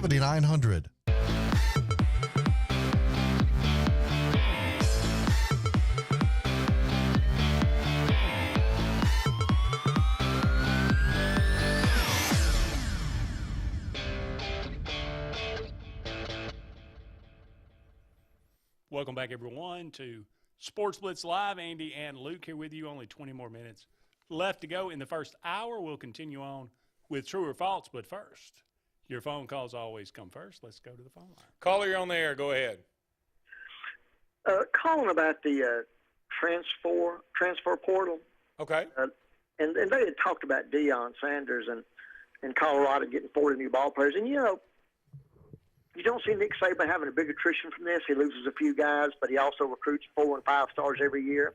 Welcome back, everyone, to Sports Blitz Live. Andy and Luke here with you. Only 20 more minutes left to go in the first hour. We'll continue on with True or False, but first, your phone calls always come first. Let's go to the phone line. Caller, you're on the air. Go ahead. Calling about the transfer portal. Okay. And they had talked about Deion Sanders and Colorado getting 40 new ball players. And, you know, you don't see Nick Saban having a big attrition from this. He loses a few guys, but he also recruits 4 and 5 stars every year.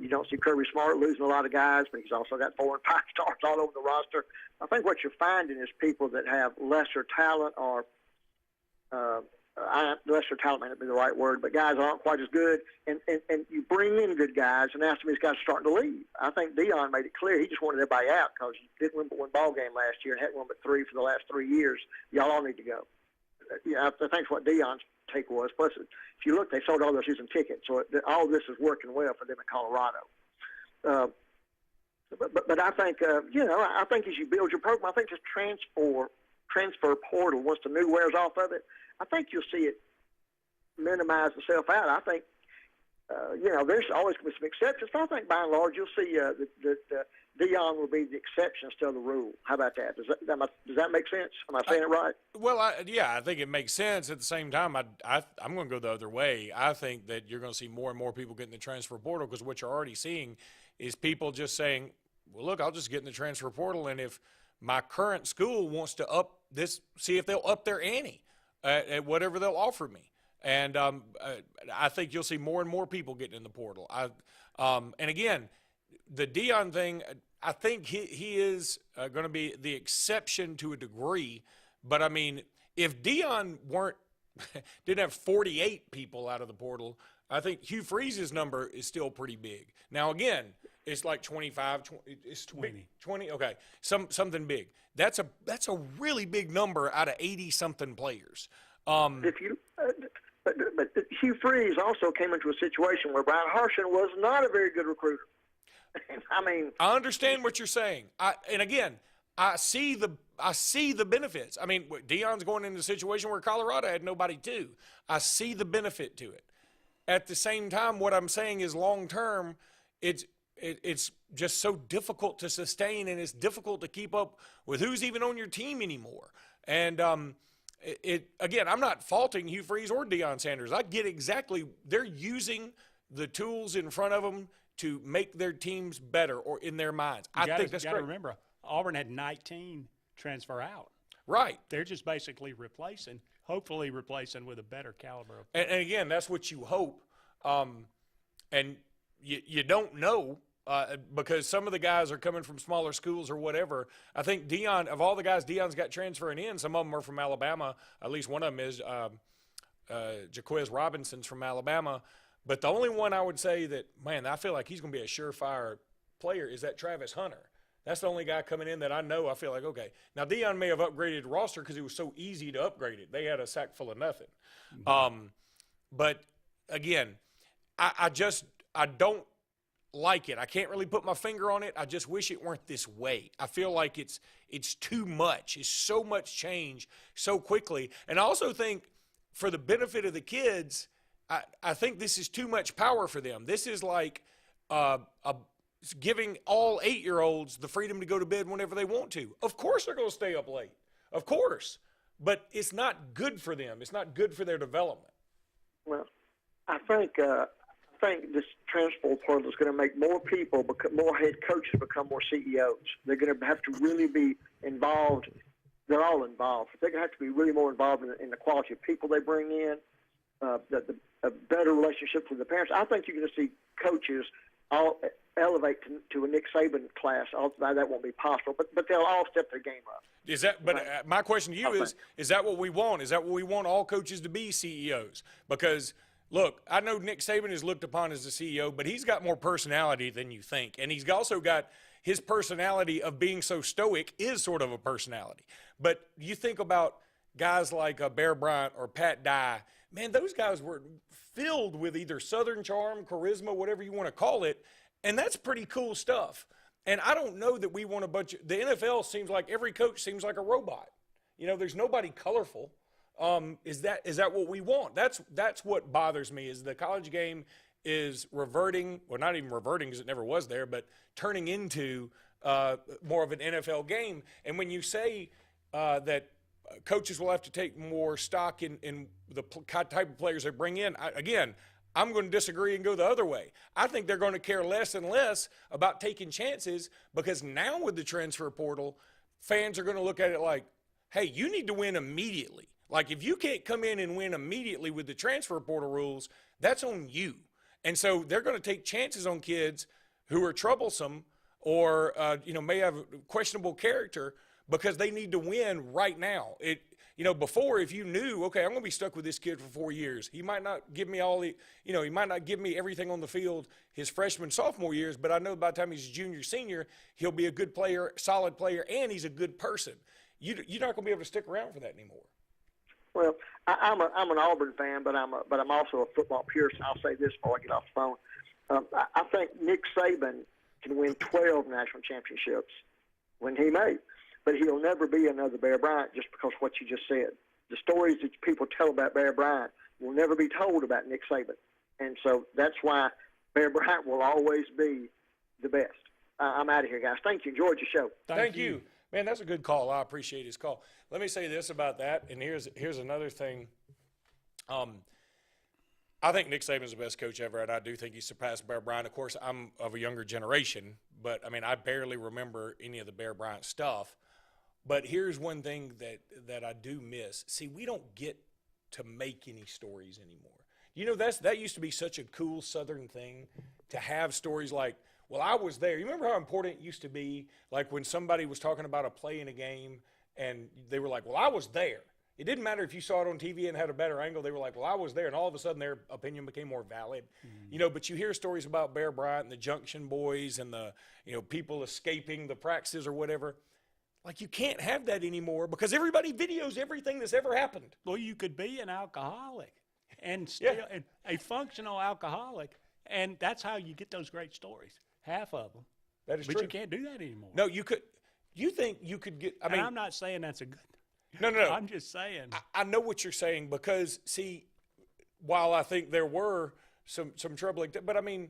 You don't see Kirby Smart losing a lot of guys, but he's also got 4 and 5 stars all over the roster. I think what you're finding is people that have lesser talent or lesser talent may not be the right word, but guys aren't quite as good, and you bring in good guys, and now some of these guys are starting to leave. I think Deion made it clear he just wanted everybody out because he didn't win but one ball game last year and hadn't won but 3 for the last 3 years. Y'all all need to go. Yeah, I think that's what Deion's take was. Plus, if you look, they sold all their season tickets, so all this is working well for them in Colorado. But I think, I think as you build your program, I think this transfer portal, once the new wears off of it, I think you'll see it minimize itself out. I think there's always going to be some exceptions. But I think by and large you'll see that Deion will be the exception instead of the rule. How about that? Does that make sense? Am I saying it right? Well, I think it makes sense. At the same time, I'm going to go the other way. I think that you're going to see more and more people get in the transfer portal because what you're already seeing is people just saying, well, look, I'll just get in the transfer portal, and if my current school wants to see if they'll up their ante at whatever they'll offer me. And I think you'll see more and more people getting in the portal. And again, the Deion thing, I think he is going to be the exception to a degree. But, I mean, if Deion didn't have 48 people out of the portal, I think Hugh Freeze's number is still pretty big. Now, again, it's like 25, it's 20. Okay, something big. That's a really big number out of 80-something players. But Hugh Freeze also came into a situation where Brian Harsin was not a very good recruiter. I mean, I understand what you're saying. I see the benefits. I mean, Deion's going into a situation where Colorado had nobody to. I see the benefit to it. At the same time, what I'm saying is long term, it's just so difficult to sustain, and it's difficult to keep up with who's even on your team anymore. And again, I'm not faulting Hugh Freeze or Deion Sanders. I get exactly they're using the tools in front of them to make their teams better, or in their minds. I think that's great. You got to remember, Auburn had 19 transfer out. Right. They're just basically hopefully replacing with a better caliber. And again, that's what you hope. And you don't know because some of the guys are coming from smaller schools or whatever. I think Deion, of all the guys Deion's got transferring in, some of them are from Alabama. At least one of them is Jaquiz Robinson's from Alabama. But the only one I would say that, man, I feel like he's going to be a surefire player is that Travis Hunter. That's the only guy coming in that I know I feel like, okay. Now, Deion may have upgraded the roster because it was so easy to upgrade it. They had a sack full of nothing. Mm-hmm. But, again, I don't like it. I can't really put my finger on it. I just wish it weren't this way. I feel like it's too much. It's so much change so quickly. And I also think for the benefit of the kids, I think this is too much power for them. This is like giving all 8-year-olds the freedom to go to bed whenever they want to. Of course they're going to stay up late. Of course. But it's not good for them. It's not good for their development. Well, I think this transfer portal is going to make more people, more head coaches become more CEOs. They're going to have to really be involved. They're all involved. They're going to have to be really more involved in the quality of people they bring in, a better relationship with the parents. I think you're going to see coaches all elevate to a Nick Saban class. That won't be possible, but they'll all step their game up. Is that? But my question to you is that what we want? Is that what we want all coaches to be, CEOs? Because look, I know Nick Saban is looked upon as a CEO, but he's got more personality than you think, and he's also got his personality of being so stoic is sort of a personality. But you think about guys like Bear Bryant or Pat Dye. Man, those guys were filled with either Southern charm, charisma, whatever you want to call it, and that's pretty cool stuff. And I don't know that we want a bunch of – the NFL seems like every coach seems like a robot. You know, there's nobody colorful. Is that what we want? That's what bothers me is the college game is reverting – well, not even reverting because it never was there, but turning into more of an NFL game. And when you say that – coaches will have to take more stock in the type of players they bring in. I'm going to disagree and go the other way. I think they're going to care less and less about taking chances because now with the transfer portal, fans are going to look at it like, hey, you need to win immediately. Like if you can't come in and win immediately with the transfer portal rules, that's on you. And so they're going to take chances on kids who are troublesome or may have questionable character because they need to win right now. Before if you knew, okay, I'm going to be stuck with this kid for 4 years. He might not give me he might not give me everything on the field his freshman, sophomore years, but I know by the time he's junior, senior, he'll be a good player, solid player, and he's a good person. You're not going to be able to stick around for that anymore. Well, I'm an Auburn fan, but I'm also a football purist. I'll say this before I get off the phone. I think Nick Saban can win 12 national championships when he may. But he'll never be another Bear Bryant just because of what you just said. The stories that people tell about Bear Bryant will never be told about Nick Saban. And so that's why Bear Bryant will always be the best. I'm out of here, guys. Thank you. Enjoyed your show. Thank you. Man, that's a good call. I appreciate his call. Let me say this about that, and here's another thing. I think Nick Saban's the best coach ever, and I do think he surpassed Bear Bryant. Of course, I'm of a younger generation, but, I mean, I barely remember any of the Bear Bryant stuff. But here's one thing that I do miss. See, we don't get to make any stories anymore. You know, that used to be such a cool Southern thing, to have stories like, well, I was there. You remember how important it used to be, like when somebody was talking about a play in a game, and they were like, well, I was there. It didn't matter if you saw it on TV and had a better angle. They were like, well, I was there. And all of a sudden their opinion became more valid. You know, but you hear stories about Bear Bryant and the Junction Boys and the, you know, people escaping the practices or whatever. Like, you can't have that anymore because everybody videos everything that's ever happened. Well, you could be an alcoholic and still a functional alcoholic, and that's how you get those great stories. Half of them. That is true. true. But you can't do that anymore. No, you could. You think you could get? I mean, I'm not saying that's a good. No. I'm just saying. I know what you're saying because, see, while I think there were some troubling, but I mean,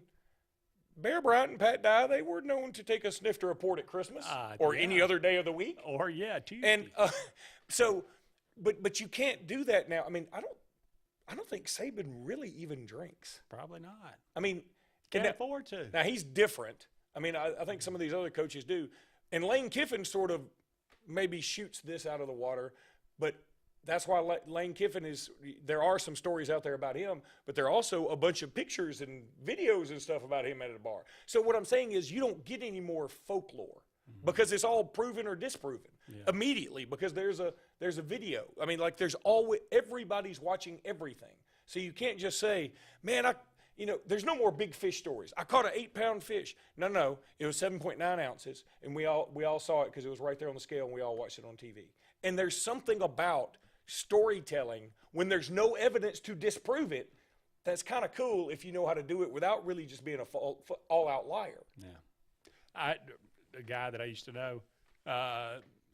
Bear Bryant and Pat Dye, they were known to take a sniff to report at Christmas or any other day of the week. Or Tuesday. And so, but you can't do that now. I mean, I don't think Saban really even drinks. Probably not. I mean, can't afford to. Now he's different. I mean, I think some of these other coaches do, and Lane Kiffin sort of maybe shoots this out of the water, but that's why Lane Kiffin is – there are some stories out there about him, but there are also a bunch of pictures and videos and stuff about him at a bar. So what I'm saying is you don't get any more folklore because it's all proven or disproven immediately because there's a video. I mean, like everybody's watching everything. So you can't just say, man, there's no more big fish stories. I caught an 8-pound fish. No, it was 7.9 ounces, and we all saw it because it was right there on the scale, and we all watched it on TV. And there's something about storytelling when there's no evidence to disprove it that's kind of cool if you know how to do it without really just being a all-out liar. Yeah. The guy that I used to know,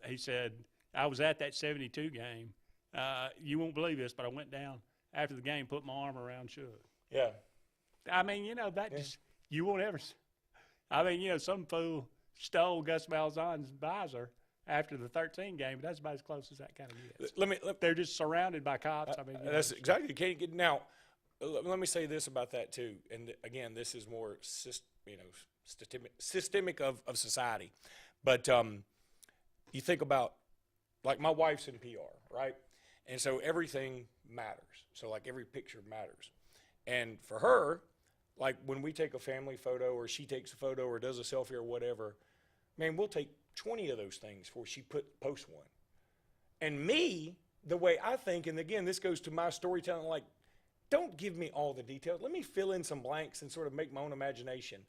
he said, I was at that 72 game. You won't believe this, but I went down after the game, put my arm around Shug. Yeah. I mean, just, you won't ever. I mean, some fool stole Gus Malzahn's visor after the 13 game, but that's about as close as that kind of gets. They're just surrounded by cops. I mean, that's exactly. You can't get now. Let me say this about that too, and again, this is more systemic of society, but you think about like my wife's in PR, right? And so everything matters. So like every picture matters, and for her, like when we take a family photo or she takes a photo or does a selfie or whatever, man, we'll take 20 of those things before she posts one. And me, the way I think, and again, this goes to my storytelling, like, don't give me all the details. Let me fill in some blanks and sort of make my own imagination.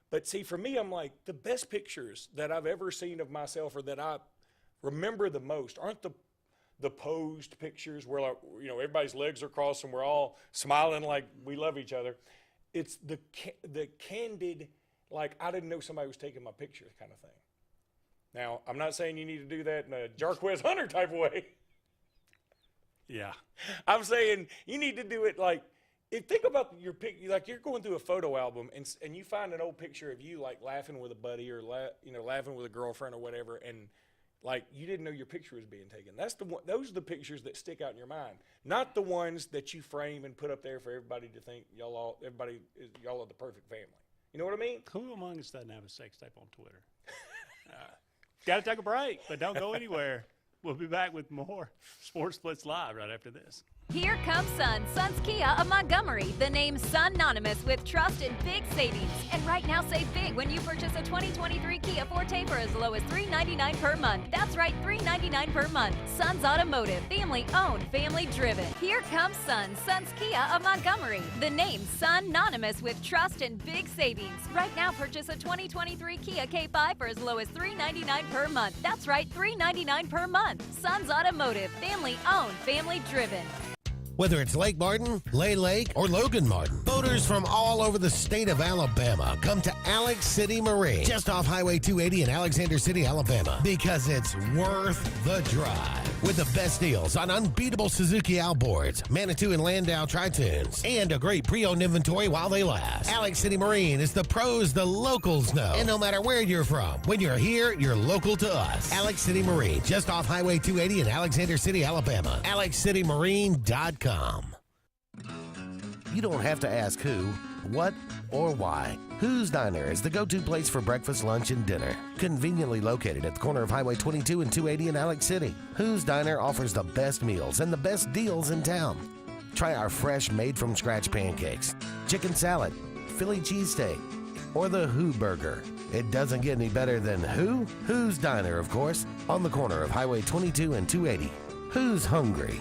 But see, for me, I'm like, the best pictures that I've ever seen of myself or that I remember the most aren't the posed pictures where, like, everybody's legs are crossed and we're all smiling like we love each other. It's the candid, like, I didn't know somebody was taking my picture kind of thing. Now, I'm not saying you need to do that in a Jarquez Hunter type of way. Yeah. I'm saying you need to do it like, think about your picture, like you're going through a photo album and you find an old picture of you like laughing with a buddy or laughing with a girlfriend or whatever, and like you didn't know your picture was being taken. Those are the pictures that stick out in your mind, not the ones that you frame and put up there for everybody to think y'all are the perfect family. You know what I mean? Who among us doesn't have a sex tape on Twitter? Got to take a break, but don't go anywhere. We'll be back with more Sports Blitz Live right after this. Here comes Sun, Sun's Kia of Montgomery. The name synonymous with trust and big savings. And right now, save big when you purchase a 2023 Kia Forte for as low as $399 per month. That's right, $399 per month. Sun's Automotive, family owned, family driven. Here comes Sun, Sun's Kia of Montgomery. The name synonymous with trust and big savings. Right now, purchase a 2023 Kia K5 for as low as $399 per month. That's right, $399 per month. Sun's Automotive, family owned, family driven. Whether it's Lake Martin, Lay Lake, or Logan Martin, boaters from all over the state of Alabama come to Alex City Marine, just off Highway 280 in Alexander City, Alabama, because it's worth the drive. with the best deals on unbeatable Suzuki outboards, Manitou and Landau tri-tunes, and a great pre-owned inventory while they last. Alex City Marine is the pros the locals know. And no matter where you're from, when you're here, you're local to us. Alex City Marine, just off Highway 280 in Alexander City, Alabama. AlexCityMarine.com. You don't have to ask who, what, or why. Who's Diner is the go-to place for breakfast, lunch, and dinner. Conveniently located at the corner of Highway 22 and 280 in Alex City. Who's Diner offers the best meals and the best deals in town. Try our fresh, made-from-scratch pancakes, chicken salad, Philly cheesesteak, or the Who Burger. It doesn't get any better than who? Who's Diner, of course, on the corner of Highway 22 and 280. Who's hungry?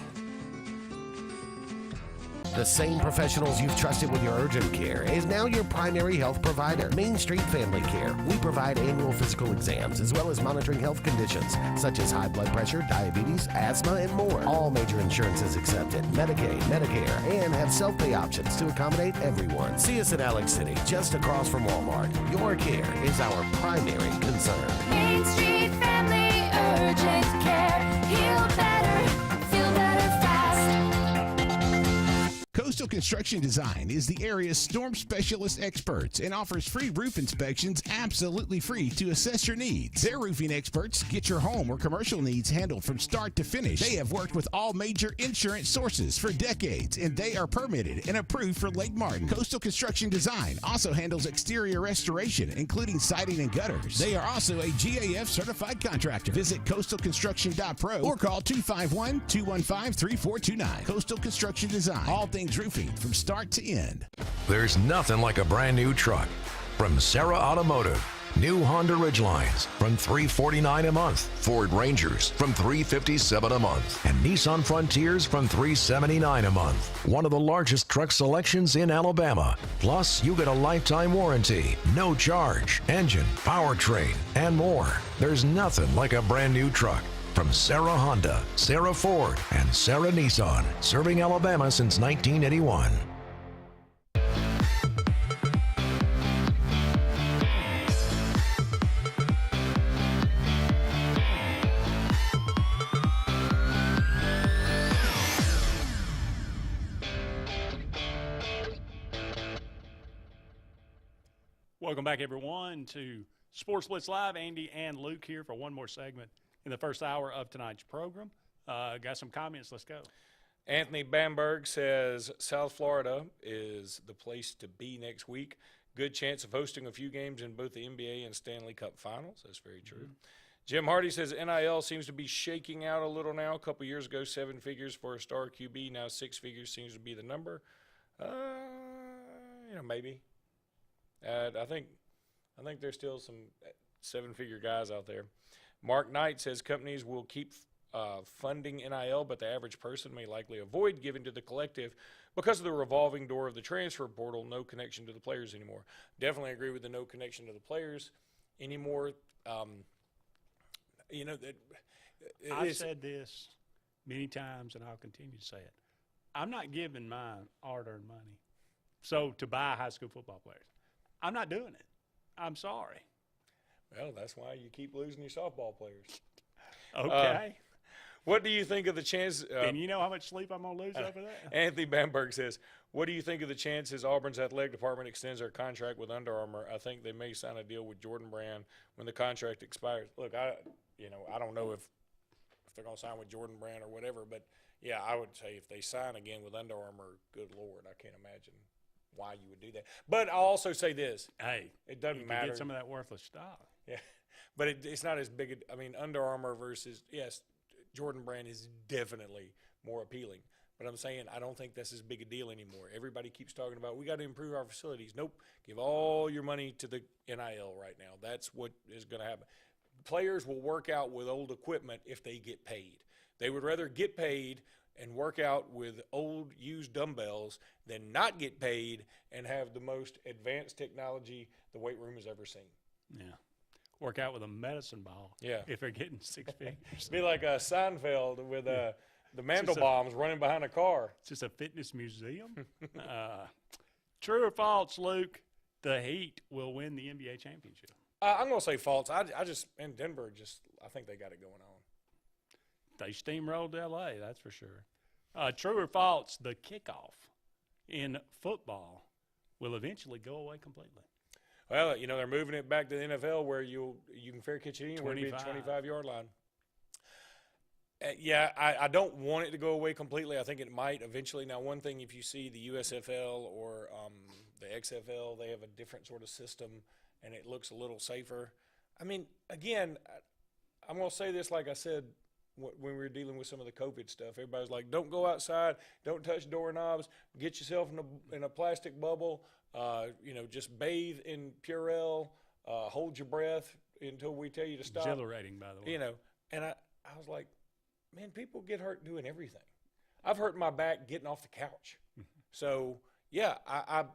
The same professionals you've trusted with your urgent care is now your primary health provider. Main Street Family Care. We provide annual physical exams as well as monitoring health conditions such as high blood pressure, diabetes, asthma, and more. All major insurances accepted. Medicaid, Medicare, and have self-pay options to accommodate everyone. See us in Alex City, just across from Walmart. Your care is our primary concern. Main Street Family Urgent Care. Heal better, feel better fast. Coastal Construction Design is the area's storm specialist experts and offers free roof inspections absolutely free to assess your needs. Their roofing experts get your home or commercial needs handled from start to finish. They have worked with all major insurance sources for decades, and they are permitted and approved for Lake Martin. Coastal Construction Design also handles exterior restoration, including siding and gutters. They are also a GAF certified contractor. Visit coastalconstruction.pro or call 251-215-3429. Coastal Construction Design. All things roofing from start to end. There's nothing like a brand new truck. From Sarah Automotive, new Honda Ridgelines from $349 a month, Ford Rangers from $357 a month, and Nissan Frontiers from $379 a month. One of the largest truck selections in Alabama. Plus, you get a lifetime warranty, no charge, engine, powertrain, and more. There's nothing like a brand new truck. From Sarah Honda, Sarah Ford, and Sarah Nissan, serving Alabama since 1981. Welcome back, everyone, to Sports Blitz Live. Andy and Luke here for one more segment in the first hour of tonight's program. Got some comments. Let's go. Anthony Bamberg says South Florida is the place to be next week. Good chance of hosting a few games in both the NBA and Stanley Cup finals. That's very true. Jim Hardy says NIL seems to be shaking out a little now. A couple years ago, 7 figures for a star QB. Now 6 figures seems to be the number. Maybe. I think there's still some 7-figure guys out there. Mark Knight says companies will keep funding NIL, but the average person may likely avoid giving to the collective because of the revolving door of the transfer portal, no connection to the players anymore. Definitely agree with the no connection to the players anymore. I've said this many times, and I'll continue to say it. I'm not giving my hard-earned money to buy high school football players. I'm not doing it. I'm sorry. Well, that's why you keep losing your softball players. Okay. What do you think of the chance? And you know how much sleep I'm going to lose over that? Anthony Bamberg says, what do you think of the chances Auburn's athletic department extends their contract with Under Armour? I think they may sign a deal with Jordan Brand when the contract expires. Look, I don't know if they're going to sign with Jordan Brand or whatever, but, yeah, I would say if they sign again with Under Armour, good Lord, I can't imagine why you would do that. But I'll also say this. Hey, it doesn't matter. Get some of that worthless stock. Yeah, but it's not as big. Under Armour versus, yes, Jordan Brand is definitely more appealing. But I'm saying I don't think that's as big a deal anymore. Everybody keeps talking about we got to improve our facilities. Nope. Give all your money to the NIL right now. That's what is going to happen. Players will work out with old equipment if they get paid. They would rather get paid and work out with old used dumbbells than not get paid and have the most advanced technology the weight room has ever seen. Yeah. Work out with a medicine ball. Yeah. If they're getting 6 figures. Be like Seinfeld with the Mandelbaums running behind a car. It's just a fitness museum. True or false, Luke? The Heat will win the NBA championship. I'm going to say false. I think they got it going on. They steamrolled L.A., that's for sure. True or false, the kickoff in football will eventually go away completely. Well, they're moving it back to the NFL where you can fair catch it anywhere to the 25-yard line. Yeah, I don't want it to go away completely. I think it might eventually. Now, one thing, if you see the USFL or the XFL, they have a different sort of system, and it looks a little safer. I mean, again, I'm going to say this like I said when we were dealing with some of the COVID stuff. Everybody's like, don't go outside, don't touch doorknobs, get yourself in a plastic bubble, just bathe in Purell, hold your breath until we tell you to stop. Exhilarating, by the way. And I was like, man, people get hurt doing everything. I've hurt my back getting off the couch. So, yeah, I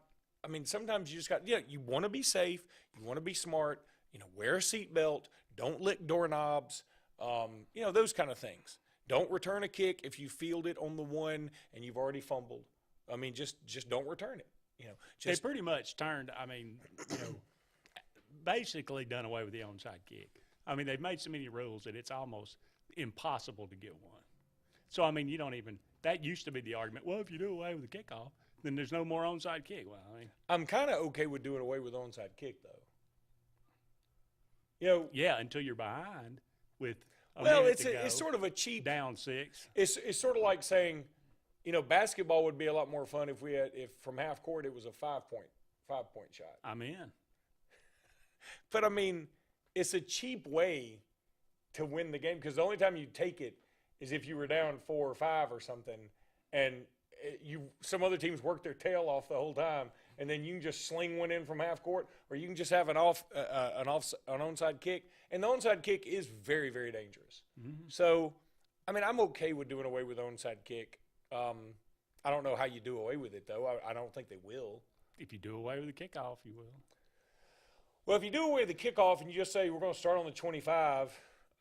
mean, sometimes you just you want to be safe, you want to be smart, wear a seatbelt, don't lick doorknobs, those kind of things. Don't return a kick if you field it on the one and you've already fumbled. I mean, just don't return it. They pretty much turned, basically done away with the onside kick. I mean, they've made so many rules that it's almost impossible to get one. So, I mean, that used to be the argument. Well, if you do away with the kickoff, then there's no more onside kick. Well, I'm kind of okay with doing away with onside kick, though. Yeah, until you're behind with it's sort of a cheap down 6. It's sort of like saying, basketball would be a lot more fun if from half court it was a 5-point shot. I'm in. But I mean, it's a cheap way to win the game because the only time you take it is if you were down 4 or 5 or something, and some other teams work their tail off the whole time, and then you can just sling one in from half court, or you can just have an onside kick, and the onside kick is very, very dangerous. Mm-hmm. So, I mean, I'm okay with doing away with onside kick. I don't know how you do away with it though. I don't think they will. If you do away with the kickoff, you will. Well, if you do away with the kickoff and you just say we're going to start on the 25,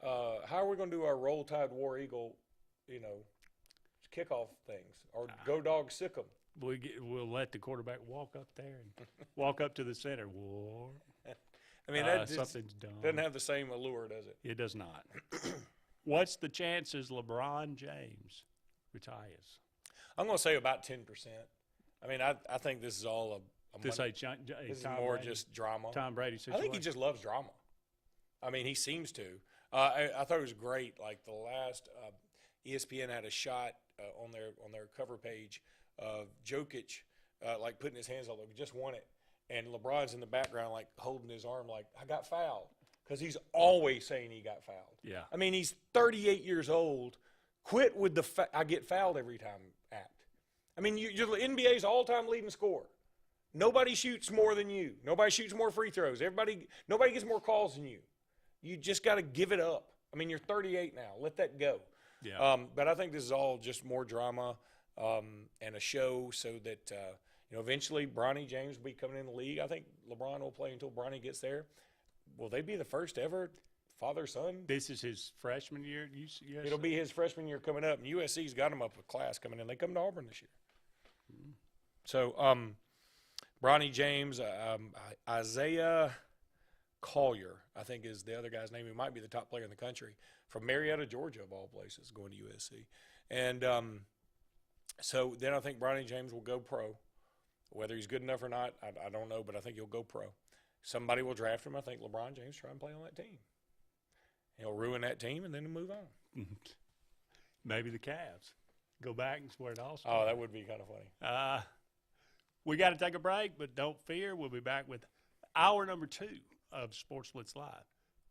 how are we going to do our Roll Tide War Eagle, kickoff things, or Go Dog Sick 'em? We'll let the quarterback walk up there and walk up to the center. War. I mean, that something's dumb. Doesn't have the same allure, does it? It does not. What's the chances LeBron James retires? I'm going to say about 10%. I mean, I think this is all this is more Brady, just drama. Tom Brady situation. I think he just loves drama. I mean, he seems to. I thought it was great. Like the last ESPN had a shot on their cover page of Jokic like putting his hands all over, just won it, and LeBron's in the background like holding his arm like I got fouled because he's always saying he got fouled. Yeah. I mean, he's 38 years old. Quit with the I get fouled every time act. I mean, you're the NBA's all-time leading scorer. Nobody shoots more than you. Nobody shoots more free throws. Nobody gets more calls than you. You just got to give it up. I mean, you're 38 now. Let that go. Yeah. But I think this is all just more drama and a show so that, eventually Bronny James will be coming in the league. I think LeBron will play until Bronny gets there. Will they be the first ever father-son? This is his freshman year? It'll be his freshman year coming up. And USC's got him up a class coming in. They come to Auburn this year. Mm-hmm. So, Bronny James, Isaiah Collier, I think is the other guy's name. He might be the top player in the country from Marietta, Georgia, of all places, going to USC. And so then I think Bronny James will go pro. Whether he's good enough or not, I don't know, but I think he'll go pro. Somebody will draft him. I think LeBron James try and play on that team. He'll ruin that team and then he'll move on. Maybe the Cavs. Go back and swear it all. Oh, that would be kind of funny. We got to take a break, but don't fear. We'll be back with hour number 2 of Sports Blitz Live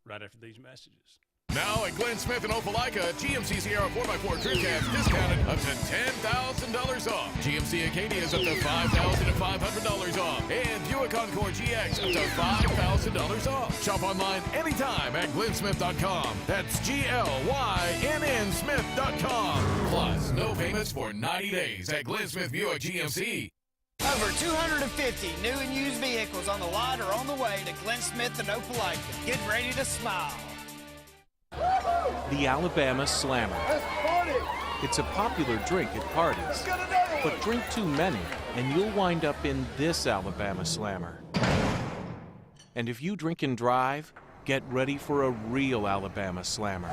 right after these messages. Now at Glenn Smith and Opelika, GMC Sierra 4x4 crew cabs discounted up to $10,000 off. GMC Acadia is up to $5,500 off. And Buick Encore GX up to $5,000 off. Shop online anytime at glennsmith.com. That's GLYNN Smith.com. Plus, no payments for 90 days at Glenn Smith Buick GMC. Over 250 new and used vehicles on the lot or on the way to Glenn Smith and Opelika. Get ready to smile. The Alabama Slammer. It's a popular drink at parties, but drink too many and you'll wind up in this Alabama Slammer. And if you drink and drive, get ready for a real Alabama Slammer.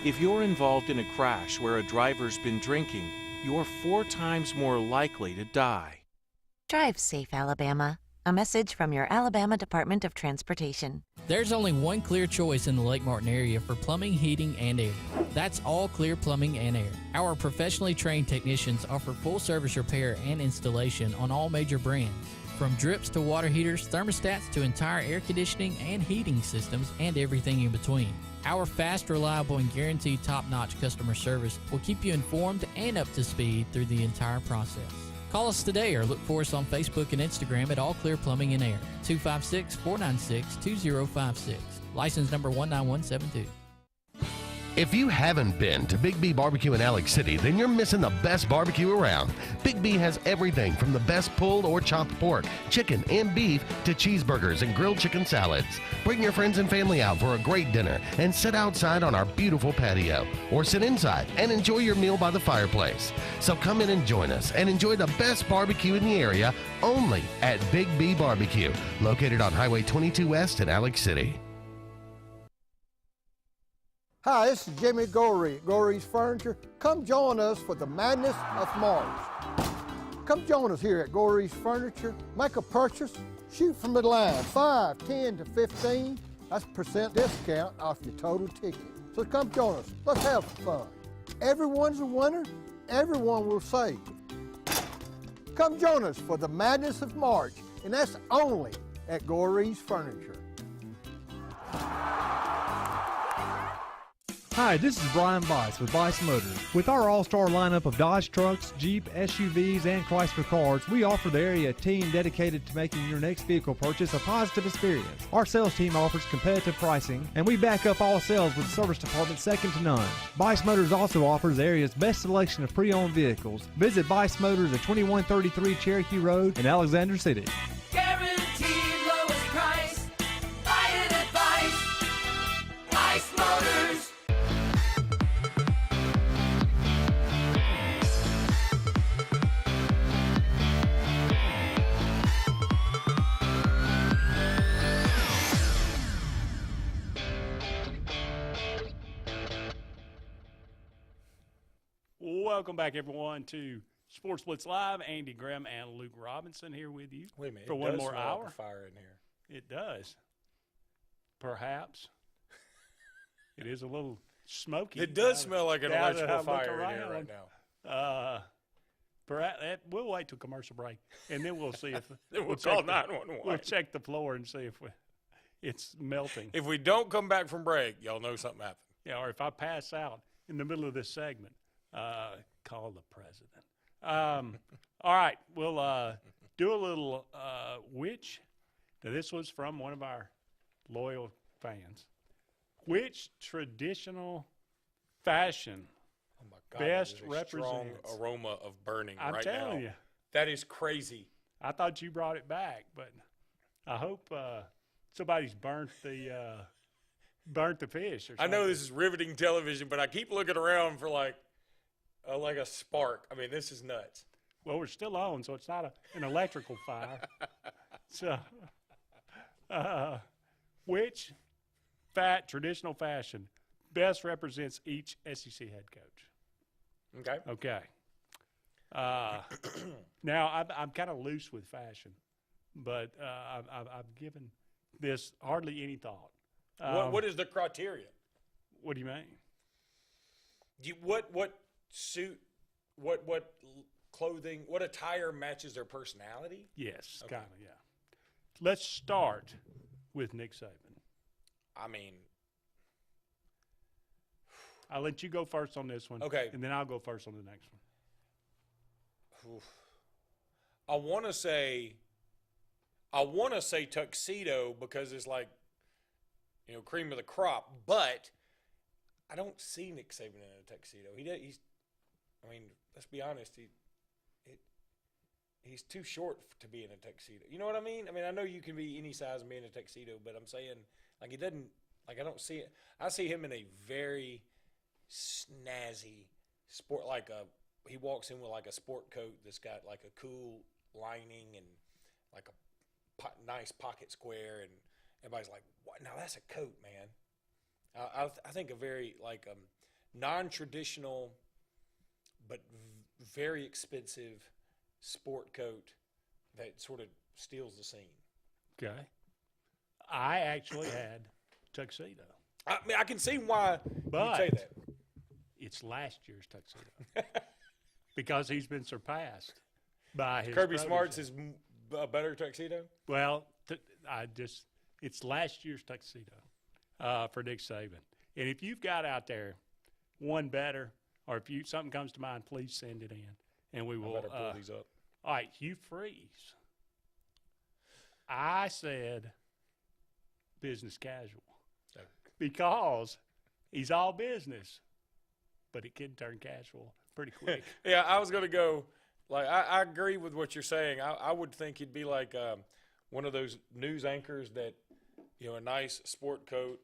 If you're involved in a crash where a driver's been drinking, you're 4 times more likely to die. Drive safe, Alabama. A message from your Alabama Department of Transportation. There's only one clear choice in the Lake Martin area for plumbing, heating, and air. That's All Clear Plumbing and Air. Our professionally trained technicians offer full service repair and installation on all major brands. From drips to water heaters, thermostats to entire air conditioning and heating systems, and everything in between. Our fast, reliable, and guaranteed top-notch customer service will keep you informed and up to speed through the entire process. Call us today or look for us on Facebook and Instagram at All Clear Plumbing and Air, 256-496-2056. License number 19172. If you haven't been to Big B Barbecue in Alex City, then you're missing the best barbecue around. Big B has everything from the best pulled or chopped pork, chicken, and beef to cheeseburgers and grilled chicken salads. Bring your friends and family out for a great dinner and sit outside on our beautiful patio, or sit inside and enjoy your meal by the fireplace. So come in and join us and enjoy the best barbecue in the area only at Big B Barbecue, located on Highway 22 West in Alex City. Hi, this is Jimmy Gorey at Gorey's Furniture. Come join us for the madness of March. Come join us here at Gorey's Furniture. Make a purchase, shoot from the line, 5, 10 to 15. That's % discount off your total ticket. So come join us. Let's have some fun. Everyone's a winner. Everyone will save. Come join us for the madness of March, and that's only at Gorey's Furniture. Hi, this is Brian Bice with Bice Motors. With our all-star lineup of Dodge trucks, Jeep, SUVs, and Chrysler cars, we offer the area team dedicated to making your next vehicle purchase a positive experience. Our sales team offers competitive pricing, and we back up all sales with service department second to none. Bice Motors also offers the area's best selection of pre-owned vehicles. Visit Bice Motors at 2133 Cherokee Road in Alexander City. Guaranteed lowest price. Buy it at Bice Motors. Welcome back, everyone, to Sports Blitz Live. Andy Graham and Luke Robinson here with you. Wait a minute, for it one does more smell hour. like a fire in here. It does. Perhaps. It is a little smoky. It does smell like an now that I electrical look fire in here around. right now. Perhaps we'll wait till commercial break, and then we'll see if Then we'll check call the- 911. We'll check the floor and see if it's melting. If we don't come back from break, y'all know something happened. Yeah, or if I pass out in the middle of this segment, call the president. All right, we'll do a little which. Now, this was from one of our loyal fans. Which traditional fashion Oh my God, best that is a strong represents? aroma of burning I'm right now. telling you. That is crazy. I thought you brought it back, but I hope somebody's burnt the fish or something. I know this is riveting television, but I keep looking around for like a spark. I mean, this is nuts. Well, we're still on, so it's not an electrical fire. So, which traditional fashion best represents each SEC head coach? Okay. Okay. Now, I'm kind of loose with fashion, but I've given this hardly any thought. What is the criteria? What do you mean? What suit, what clothing, what attire matches their personality? Yes, Okay. kind of, yeah. Let's start with Nick Saban. I mean, I'll let you go first on this one. Okay. And then I'll go first on the next one. oof. I want to say tuxedo because it's like, cream of the crop, but I don't see Nick Saban in a tuxedo. Let's be honest, he's too short to be in a tuxedo. You know what I mean? I know you can be any size and be in a tuxedo, but I'm saying, he doesn't, I don't see it. I see him in a very snazzy sport, he walks in with like a sport coat that's got like a cool lining and like a nice pocket square, and everybody's like, "What? Now that's a coat, man." I think a very non-traditional but very expensive sport coat that sort of steals the scene. Okay. I actually had tuxedo. I mean, I can see why But you'd say that. It's last year's tuxedo because he's been surpassed by his Kirby protege. Smart's is a better tuxedo? Well, it's last year's tuxedo for Nick Saban. And if you've got out there one better, or if something comes to mind, please send it in, and we will. I better pull these up. All right, Hugh Freeze. I said business casual because he's all business, but it can turn casual pretty quick. Yeah, I was going to go, like, I agree with what you're saying. I would think he'd be like one of those news anchors that, a nice sport coat,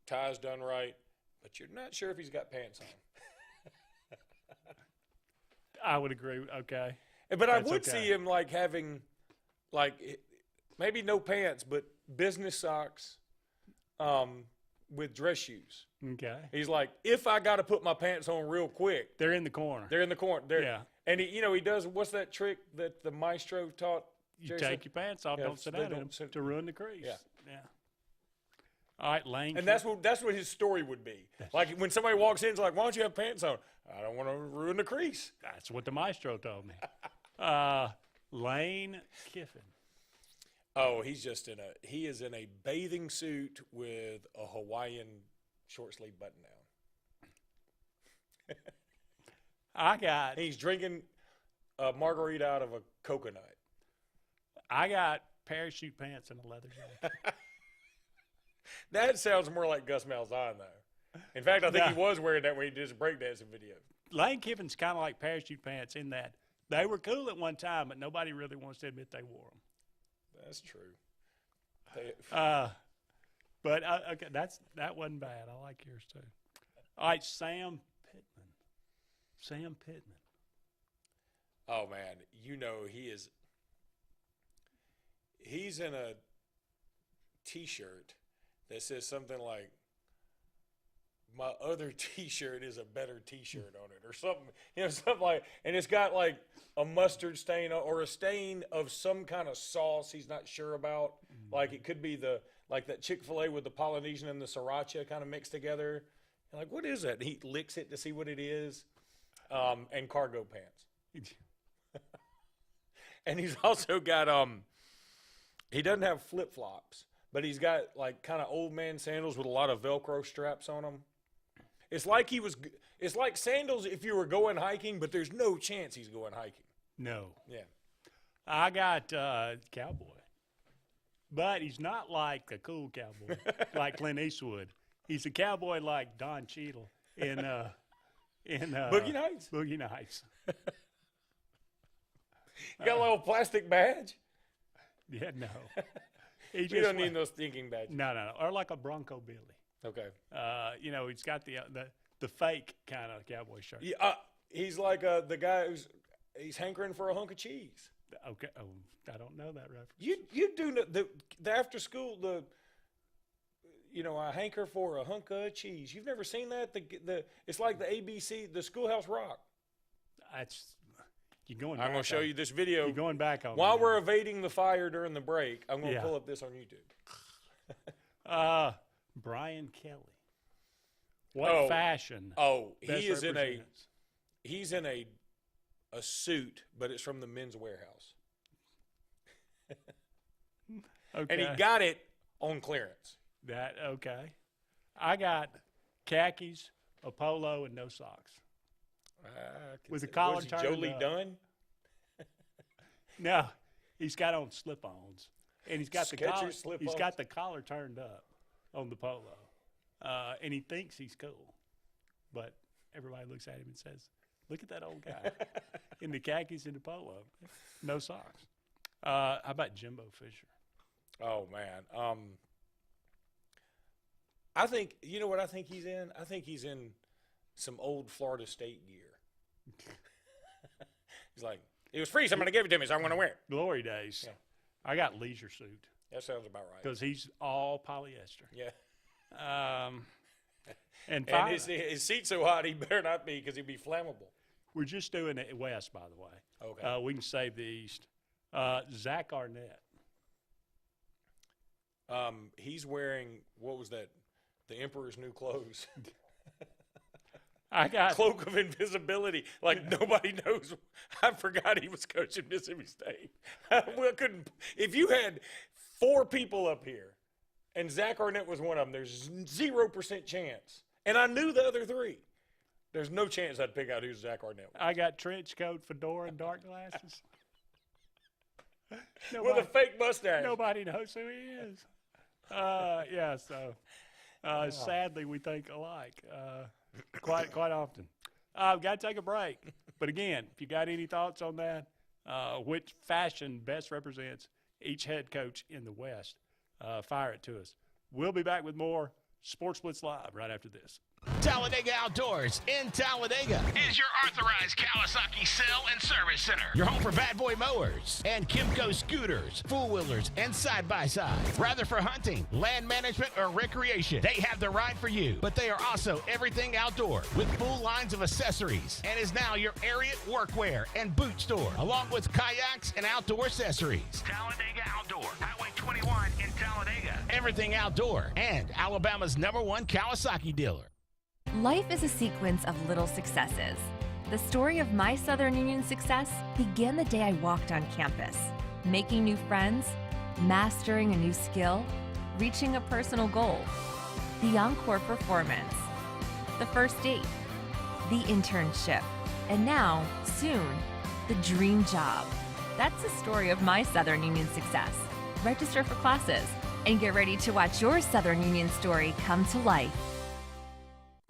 ties done right, but you're not sure if he's got pants on. I would agree. Okay. But I would see him, like, having, like, maybe no pants, but business socks with dress shoes. Okay. He's like, if I got to put my pants on real quick. They're in the corner. They're in the corner. Yeah. And, he does, what's that trick that the maestro taught? You take your pants off, don't sit down in them to ruin the crease. Yeah. Yeah. All right, Lane. And that's what his story would be. Like, when somebody walks in, it's like, why don't you have pants on? I don't want to ruin the crease. That's what the maestro told me. Lane Kiffin. Oh, he is in a bathing suit with a Hawaiian short sleeve button down. He's drinking a margarita out of a coconut. I got parachute pants and a leather jacket. That sounds more like Gus Malzahn, though. In fact, I think he was wearing that when he did his breakdancing video. Lane Kiffin's kind of like parachute pants in that they were cool at one time, but nobody really wants to admit they wore them. That's true. But okay, that wasn't bad. I like yours too. All right, Sam Pittman. Sam Pittman. Oh man, he's in a T-shirt that says something like, "My other T-shirt is a better T-shirt" on it, or something. Something like, and it's got like a mustard stain or a stain of some kind of sauce he's not sure about. Like it could be like that Chick-fil-A with the Polynesian and the sriracha kind of mixed together. You're like, what is that? And he licks it to see what it is, and cargo pants. And he's also got he doesn't have flip-flops, but he's got like kind of old man sandals with a lot of Velcro straps on them. It's like it's like sandals if you were going hiking, but there's no chance he's going hiking. No. Yeah. I got cowboy. But he's not like a cool cowboy like Clint Eastwood. He's a cowboy like Don Cheadle in Boogie Nights. Boogie Nights. Got a little plastic badge? Yeah, no. You don't need no stinking badge. No. Or like a Bronco Billy. Okay. He's got the fake kind of cowboy shirt. Yeah, he's like the guy he's hankering for a hunk of cheese. Okay. Oh, I don't know that reference. You do know the after school I hanker for a hunk of cheese. You've never seen that? It's like the ABC, the Schoolhouse Rock. You're going. I'm going to show you this video. You're going back on. While we're evading the fire during the break, I'm going to pull up this on YouTube. Brian Kelly. What fashion? Oh, he's in a suit, but it's from the Men's Warehouse. Okay. And he got it on clearance. Okay. I got khakis, a polo, and no socks. With the collar turned Jolie up. Dunn? No, he's got on slip-ons, and he's got Skechers he's got the collar turned up on the polo, and he thinks he's cool, but everybody looks at him and says, "Look at that old guy in the khakis and the polo, no socks." How about Jimbo Fisher? Oh man, I think what I think he's in. I think he's in some old Florida State gear. He's like, it was free. Somebody gave it to me, so I'm going to wear it. Glory days. Yeah. I got leisure suit. That sounds about right. Because he's all polyester. Yeah. And his seat's so hot, he better not be because he'd be flammable. We're just doing it west, by the way. Okay. We can save the east. Zach Arnett. He's wearing, what was that? The Emperor's New Clothes. I got cloak of invisibility. Like nobody knows. I forgot he was coaching Mississippi State. If you had 4 people up here, and Zach Arnett was one of them, there's 0% chance. And I knew the other 3. There's no chance I'd pick out who Zach Arnett was. I got trench coat, fedora, and dark glasses. With a fake mustache. Nobody knows who he is. Sadly, we think alike quite often. I've got to take a break. But again, if you got any thoughts on that, which fashion best represents each head coach in the West, fire it to us. We'll be back with more Sports Blitz Live right after this. Talladega Outdoors in Talladega is your authorized Kawasaki sale and service center. Your home for Bad Boy mowers and Kimco scooters, four-wheelers, and side-by-sides. Rather for hunting, land management, or recreation, they have the ride for you. But they are also everything outdoor with full lines of accessories and is now your Ariat workwear and boot store, along with kayaks and outdoor accessories. Talladega Outdoor, Highway 21 in Talladega. Everything outdoor and Alabama's #1 Kawasaki dealer. Life is a sequence of little successes. The story of my Southern Union success began the day I walked on campus, making new friends, mastering a new skill, reaching a personal goal. The encore performance, the first date, the internship, and now, soon, the dream job. That's the story of my Southern Union success. Register for classes and get ready to watch your Southern Union story come to life.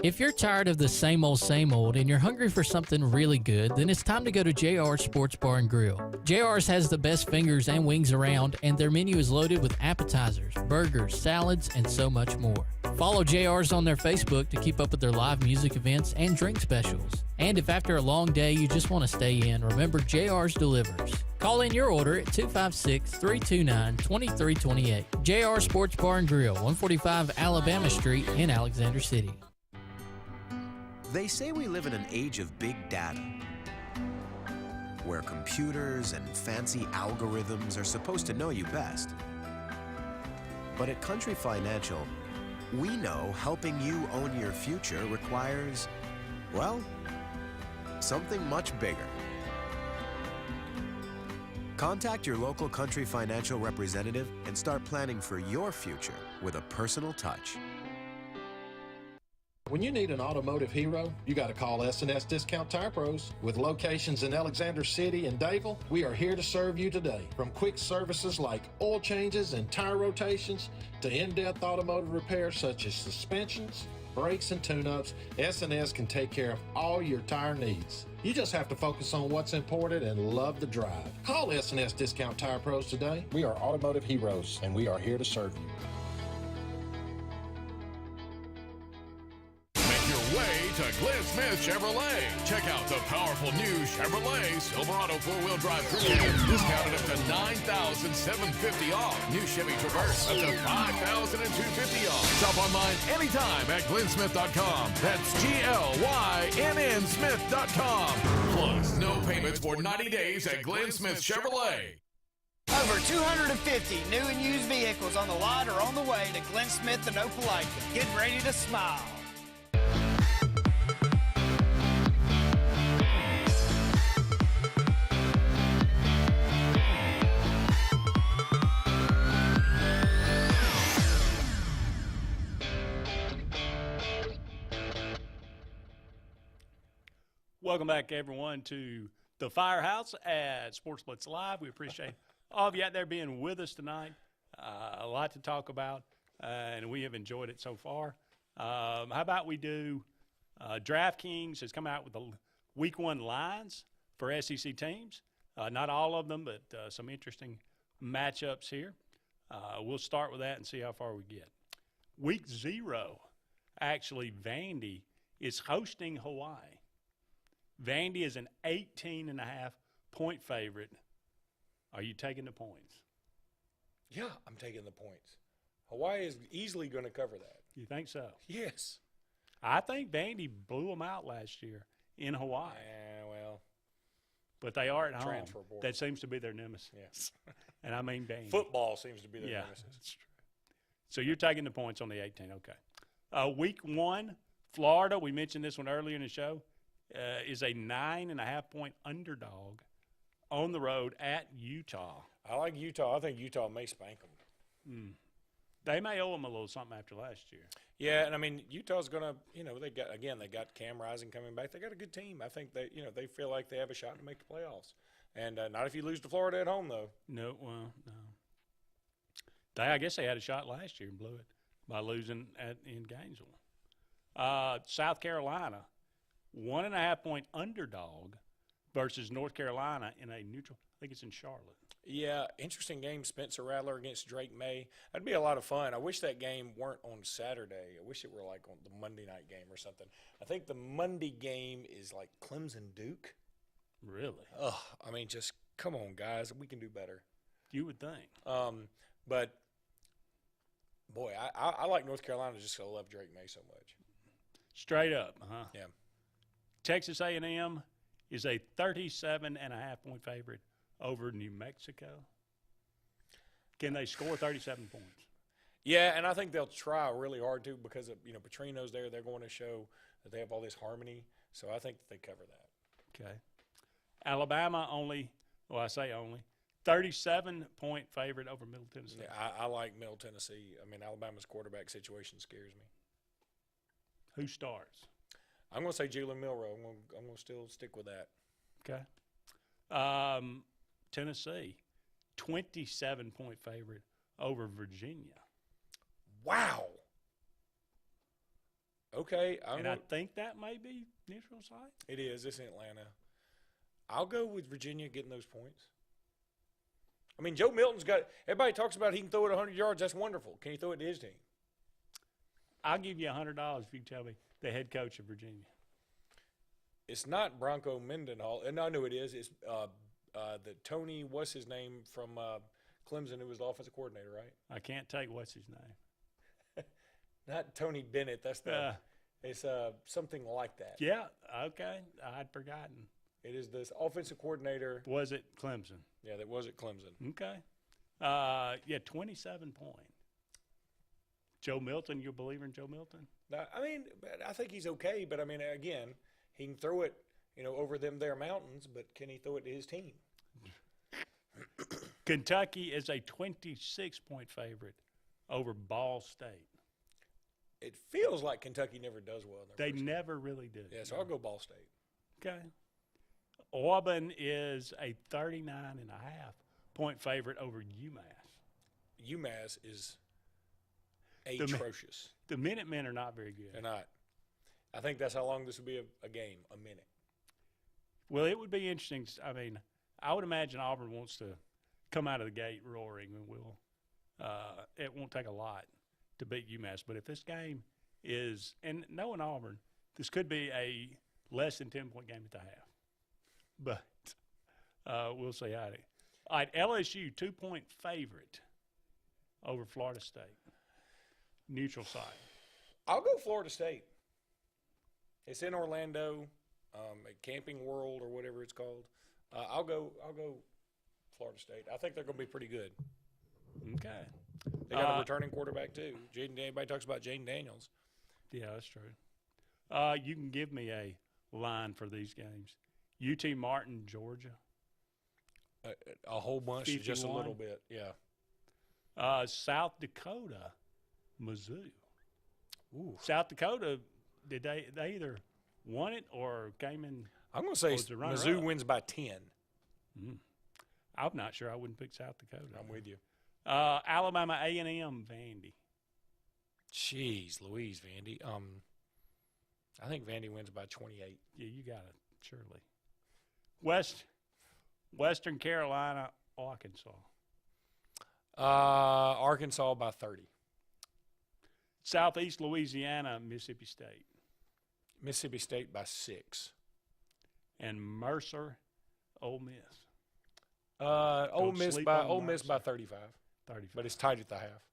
If you're tired of the same old and you're hungry for something really good, then it's time to go to JR's Sports Bar and Grill. JR's has the best fingers and wings around, and their menu is loaded with appetizers, burgers, salads, and so much more. Follow JR's on their Facebook to keep up with their live music events and drink specials. And if after a long day you just want to stay in, remember JR's delivers. Call in your order at 256-329-2328. JR Sports Bar and Grill, 145 Alabama Street in Alexander City. They say we live in an age of big data, where computers and fancy algorithms are supposed to know you best. But at Country Financial, we know helping you own your future requires, well, something much bigger. Contact your local Country Financial representative and start planning for your future with a personal touch. When you need an automotive hero, you got to call S&S Discount Tire Pros. With locations in Alexander City and Dayville, we are here to serve you today. From quick services like oil changes and tire rotations to in-depth automotive repairs such as suspensions, brakes, and tune-ups, S&S can take care of all your tire needs. You just have to focus on what's important and love the drive. Call S&S Discount Tire Pros today. We are automotive heroes, and we are here to serve you. Way to Glenn Smith Chevrolet. Check out the powerful new Chevrolet Silverado 4-wheel drive crew cab, discounted up to $9,750 off. New Chevy Traverse up to $5,250 off. Shop online anytime at glennsmith.com. That's GLYNN Smith.com. Plus, no payments for 90 days at Glenn Smith Chevrolet. Over 250 new and used vehicles on the lot or on the way to Glenn Smith and Opelika. Get ready to smile. Welcome back, everyone, to the Firehouse at Sports Blitz Live. We appreciate all of you out there being with us tonight. A lot to talk about, and we have enjoyed it so far. How about we do DraftKings has come out with the Week 1 lines for SEC teams. Not all of them, but some interesting matchups here. We'll start with that and see how far we get. Week 0, actually, Vandy is hosting Hawaii. Vandy is an 18.5-point favorite. Are you taking the points? Yeah, I'm taking the points. Hawaii is easily going to cover that. You think so? Yes. I think Vandy blew them out last year in Hawaii. Yeah, well. But they are at home. Transfer portal. That seems to be their nemesis. Yes. And I mean Vandy. Football seems to be their Yeah, nemesis. that's true. So you're taking the points on the 18. Okay. Week 1, Florida, we mentioned this one earlier in the show, is a 9.5-point underdog on the road at Utah. I like Utah. I think Utah may spank them. They may owe them a little something after last year. Yeah, and I mean Utah's gonna, they got Cam Rising coming back. They got a good team. I think they feel like they have a shot to make the playoffs. And not if you lose to Florida at home though. No. I guess they had a shot last year and blew it by losing in Gainesville. South Carolina, 1.5-point underdog versus North Carolina in a neutral. I think it's in Charlotte. Yeah, interesting game. Spencer Rattler against Drake May. That'd be a lot of fun. I wish that game weren't on Saturday. I wish it were like on the Monday night game or something. I think the Monday game is like Clemson Duke. Really? Oh, I mean, just come on, guys. We can do better. You would think. But boy, I like North Carolina just 'cause I love Drake May so much. Straight up, Yeah. Texas A&M is a 37.5-point favorite over New Mexico. Can they score 37 points? Yeah, and I think they'll try really hard too because of, Petrino's there. They're going to show that they have all this harmony. So I think they cover that. Okay. Alabama only, 37-point favorite over Middle Tennessee. Yeah, I like Middle Tennessee. I mean, Alabama's quarterback situation scares me. Who starts? I'm going to say Jalen Milroe. I'm going to still stick with that. Okay. Tennessee, 27-point favorite over Virginia. Wow. Okay. I think that may be neutral site. It is. It's in Atlanta. I'll go with Virginia getting those points. I mean, Joe Milton's got – everybody talks about he can throw it 100 yards. That's wonderful. Can he throw it to his team? I'll give you $100 if you tell me the head coach of Virginia. It's not Bronco Mendenhall. And I know it is. It's the Tony, what's his name, from Clemson, who was the offensive coordinator, right? I can't take what's his name. Not Tony Bennett. That's the it's something like that. Yeah, okay. I'd forgotten. It is this offensive coordinator. Was it Clemson? Yeah, that was at Clemson. Okay. 27 points. Joe Milton, you a believer in Joe Milton? I mean, I think he's okay, but I mean, again, he can throw it, over there mountains, but can he throw it to his team? Kentucky is a 26-point favorite over Ball State. It feels like Kentucky never does well. They never really do. Yeah, so I'll go Ball State. Okay. Auburn is a 39.5-point favorite over UMass. UMass is atrocious. The Minutemen are not very good. They're not. I think that's how long this will be a game, a minute. Well, it would be interesting. I mean, I would imagine Auburn wants to come out of the gate roaring, and it won't take a lot to beat UMass. But if this game is, and knowing Auburn, this could be a less than 10-point game at the half. But we'll see how it is. All right, LSU, 2-point favorite over Florida State. Neutral site. I'll go Florida State. It's in Orlando, at Camping World or whatever it's called. I'll go Florida State. I think they're going to be pretty good. Okay. They got a returning quarterback too. Everybody talks about Jaden Daniels. Yeah, that's true. You can give me a line for these games. UT Martin, Georgia. A whole bunch, 51. Just a little bit, yeah. South Dakota, Mizzou. Ooh. South Dakota, did they either won it or came in? I'm going to say Mizzou wins by 10. I'm not sure. I wouldn't pick South Dakota. I'm with you. Alabama A&M, Vandy. Jeez, Louise, Vandy. I think Vandy wins by 28. Yeah, you got it, surely. Western Carolina, Arkansas. Arkansas by 30. Southeast Louisiana, Mississippi State. Mississippi State by 6. And Mercer, Ole Miss. Ole Miss by 35. 35. But it's tight at the half.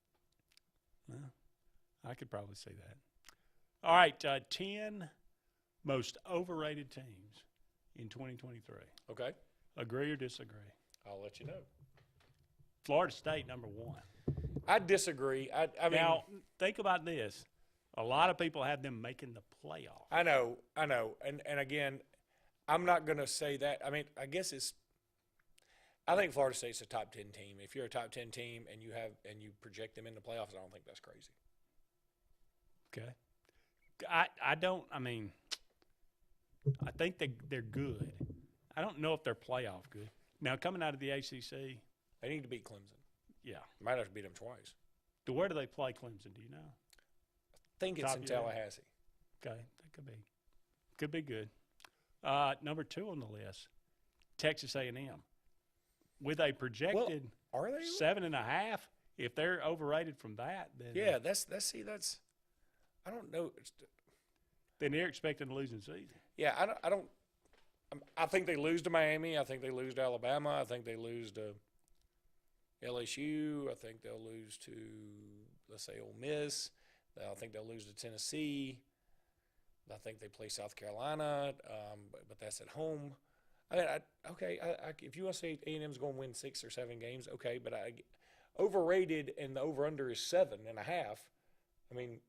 Well, I could probably see All right, 10 most overrated teams in 2023. Okay. Agree or disagree? I'll let you know. Florida State, number 1. I disagree. I mean, now, think about this. A lot of people have them making the playoff. I know. And again, I'm not going to say that. I mean, I guess I think Florida State's a top 10 team. If you're a top 10 team and you project them in the playoffs, I don't think that's crazy. Okay. I think they're good. I don't know if they're playoff good. Now, coming out of the ACC. They need to beat Clemson. Yeah. Might have to beat them twice. Where do they play Clemson? Do you know? I think it's in Tallahassee. Okay. That could be. Could be good. Number 2 on the list, Texas A&M. With a projected are they 7.5, if they're overrated from that, then yeah, that's I don't know. Then they're expecting to lose in season. Yeah, I think they lose to Miami. I think they lose to Alabama. I think they lose to LSU. I think they'll lose to, let's say, Ole Miss. I think they'll lose to Tennessee. I think they play South Carolina, but that's at home. I mean, if you want to say A&M's going to win 6 or 7 games, okay, but overrated and the over-under is 7.5. I mean,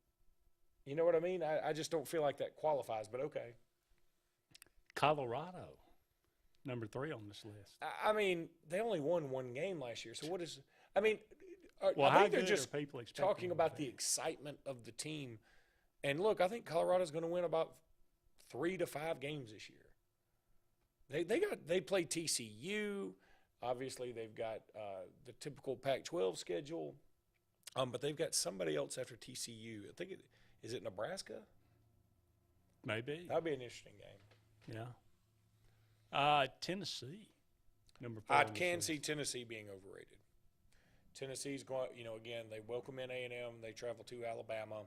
you know what I mean? I just don't feel like that qualifies, but okay. Colorado, number 3 on this list. I mean, they only won 1 game last year, so what is – I mean, I think they're just people talking about the excitement of the team. And, look, I think Colorado's going to win about 3 to 5 games this year. They play TCU. Obviously, they've got the typical Pac-12 schedule, but they've got somebody else after TCU. I think is it Nebraska? Maybe. That'd be an interesting game. Yeah. Tennessee, number 4. I can see Tennessee being overrated. Tennessee's going. Again, they welcome in A&M. They travel to Alabama.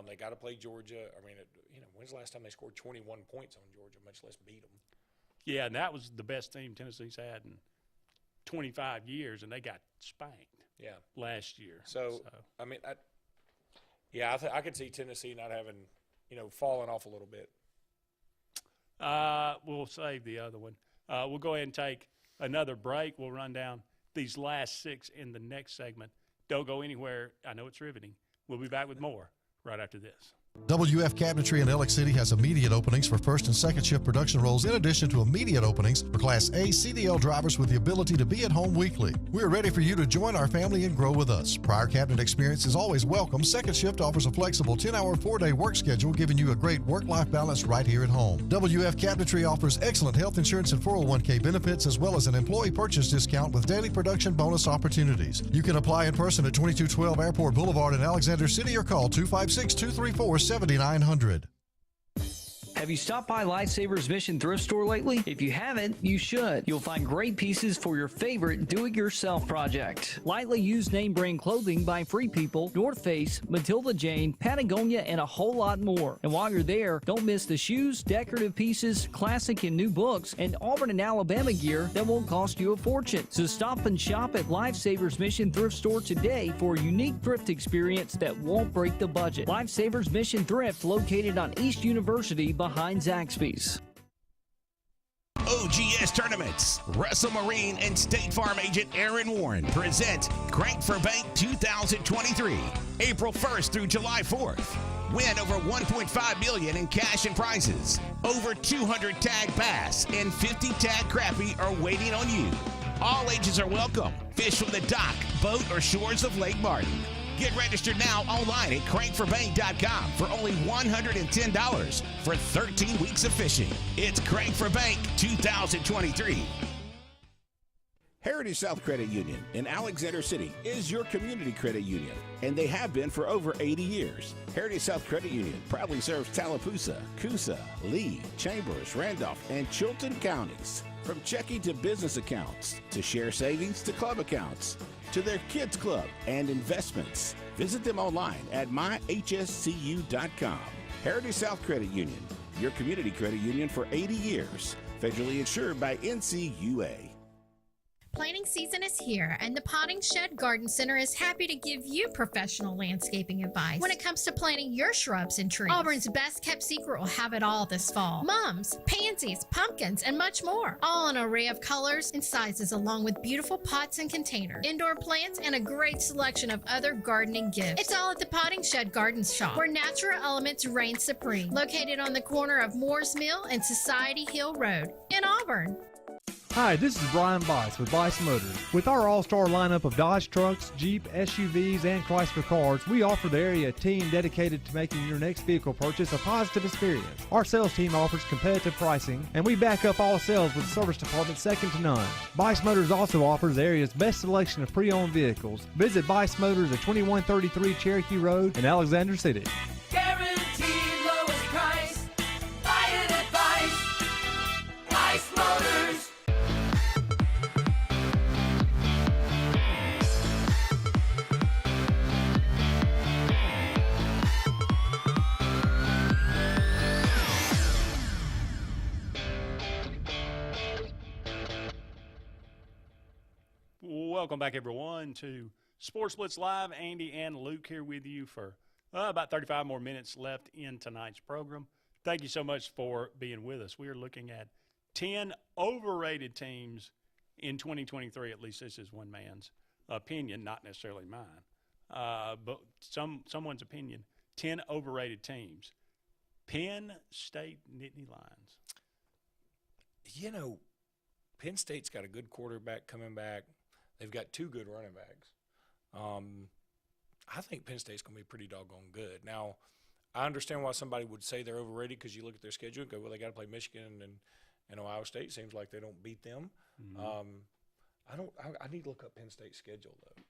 They got to play Georgia. I mean, when's the last time they scored 21 points on Georgia, much less beat them? Yeah, and that was the best team Tennessee's had in 25 years, and they got spanked. Yeah, last year. So. I mean, I could see Tennessee not having, falling off a little bit. We'll save the other one. We'll go ahead and take another break. We'll run down these last 6 in the next segment. Don't go anywhere. I know it's riveting. We'll be back with more right after this. WF Cabinetry in Alex City has immediate openings for first and second shift production roles in addition to immediate openings for Class A CDL drivers with the ability to be at home weekly. We are ready for you to join our family and grow with us. Prior cabinet experience is always welcome. Second shift offers a flexible 10-hour, 4-day work schedule, giving you a great work-life balance right here at home. WF Cabinetry offers excellent health insurance and 401k benefits as well as an employee purchase discount with daily production bonus opportunities. You can apply in person at 2212 Airport Boulevard in Alexander City or call 256-234-7900. Have you stopped by Lifesavers Mission Thrift Store lately? If you haven't, you should. You'll find great pieces for your favorite do-it-yourself project. Lightly used name brand clothing by Free People, North Face, Matilda Jane, Patagonia, and a whole lot more. And while you're there, don't miss the shoes, decorative pieces, classic and new books, and Auburn and Alabama gear that won't cost you a fortune. So stop and shop at Lifesavers Mission Thrift Store today for a unique thrift experience that won't break the budget. Lifesavers Mission Thrift, located on East University behind Zaxby's. OGS Tournaments. Russell Marine and State Farm agent Aaron Warren present Crank for Bank 2023, April 1st through July 4th. Win over $1.5 million in cash and prizes. Over 200 tag bass and 50 tag crappie are waiting on you. All ages are welcome. Fish from the dock, boat, or shores of Lake Martin. Get registered now online at crankforbank.com for only $110 for 13 weeks of fishing. It's Crank for Bank 2023. Heritage South Credit Union in Alexander City is your community credit union, and they have been for over 80 years. Heritage South Credit Union proudly serves Tallapoosa, Coosa, Lee, Chambers, Randolph, and Chilton counties. From checking to business accounts, to share savings to club accounts, to their kids club and investments. Visit them online at myhscu.com. Heritage South Credit Union, your community credit union for 80 years. Federally insured by NCUA. Planting season is here, and the Potting Shed Garden Center is happy to give you professional landscaping advice when it comes to planting your shrubs and trees. Auburn's best kept secret will have it all this fall. Mums, pansies, pumpkins, and much more. All an array of colors and sizes, along with beautiful pots and containers, indoor plants, and a great selection of other gardening gifts. It's all at the Potting Shed Garden Shop, where natural elements reign supreme. Located on the corner of Moore's Mill and Society Hill Road in Auburn. Hi, this is Brian Bice with Bice Motors. With our all-star lineup of Dodge trucks, Jeep, SUVs, and Chrysler cars, we offer the area team dedicated to making your next vehicle purchase a positive experience. Our sales team offers competitive pricing, and we back up all sales with a service department second to none. Bice Motors also offers the area's best selection of pre-owned vehicles. Visit Bice Motors at 2133 Cherokee Road in Alexander City. Guaranteed lowest price. Buy it at Bice Motors. Welcome back, everyone, to Sports Blitz Live. Andy and Luke here with you for about 35 more minutes left in tonight's program. Thank you so much for being with us. We are looking at 10 overrated teams in 2023. At least this is one man's opinion, not necessarily mine, but someone's opinion. 10 overrated teams. Penn State Nittany Lions. You know, Penn State's got a good quarterback coming back. They've got two good running backs. I think Penn State's going to be pretty doggone good. Now, I understand why somebody would say they're overrated because you look at their schedule and go, well, they got to play Michigan and Ohio State. Seems like they don't beat them. Mm-hmm. I need to look up Penn State's schedule, though,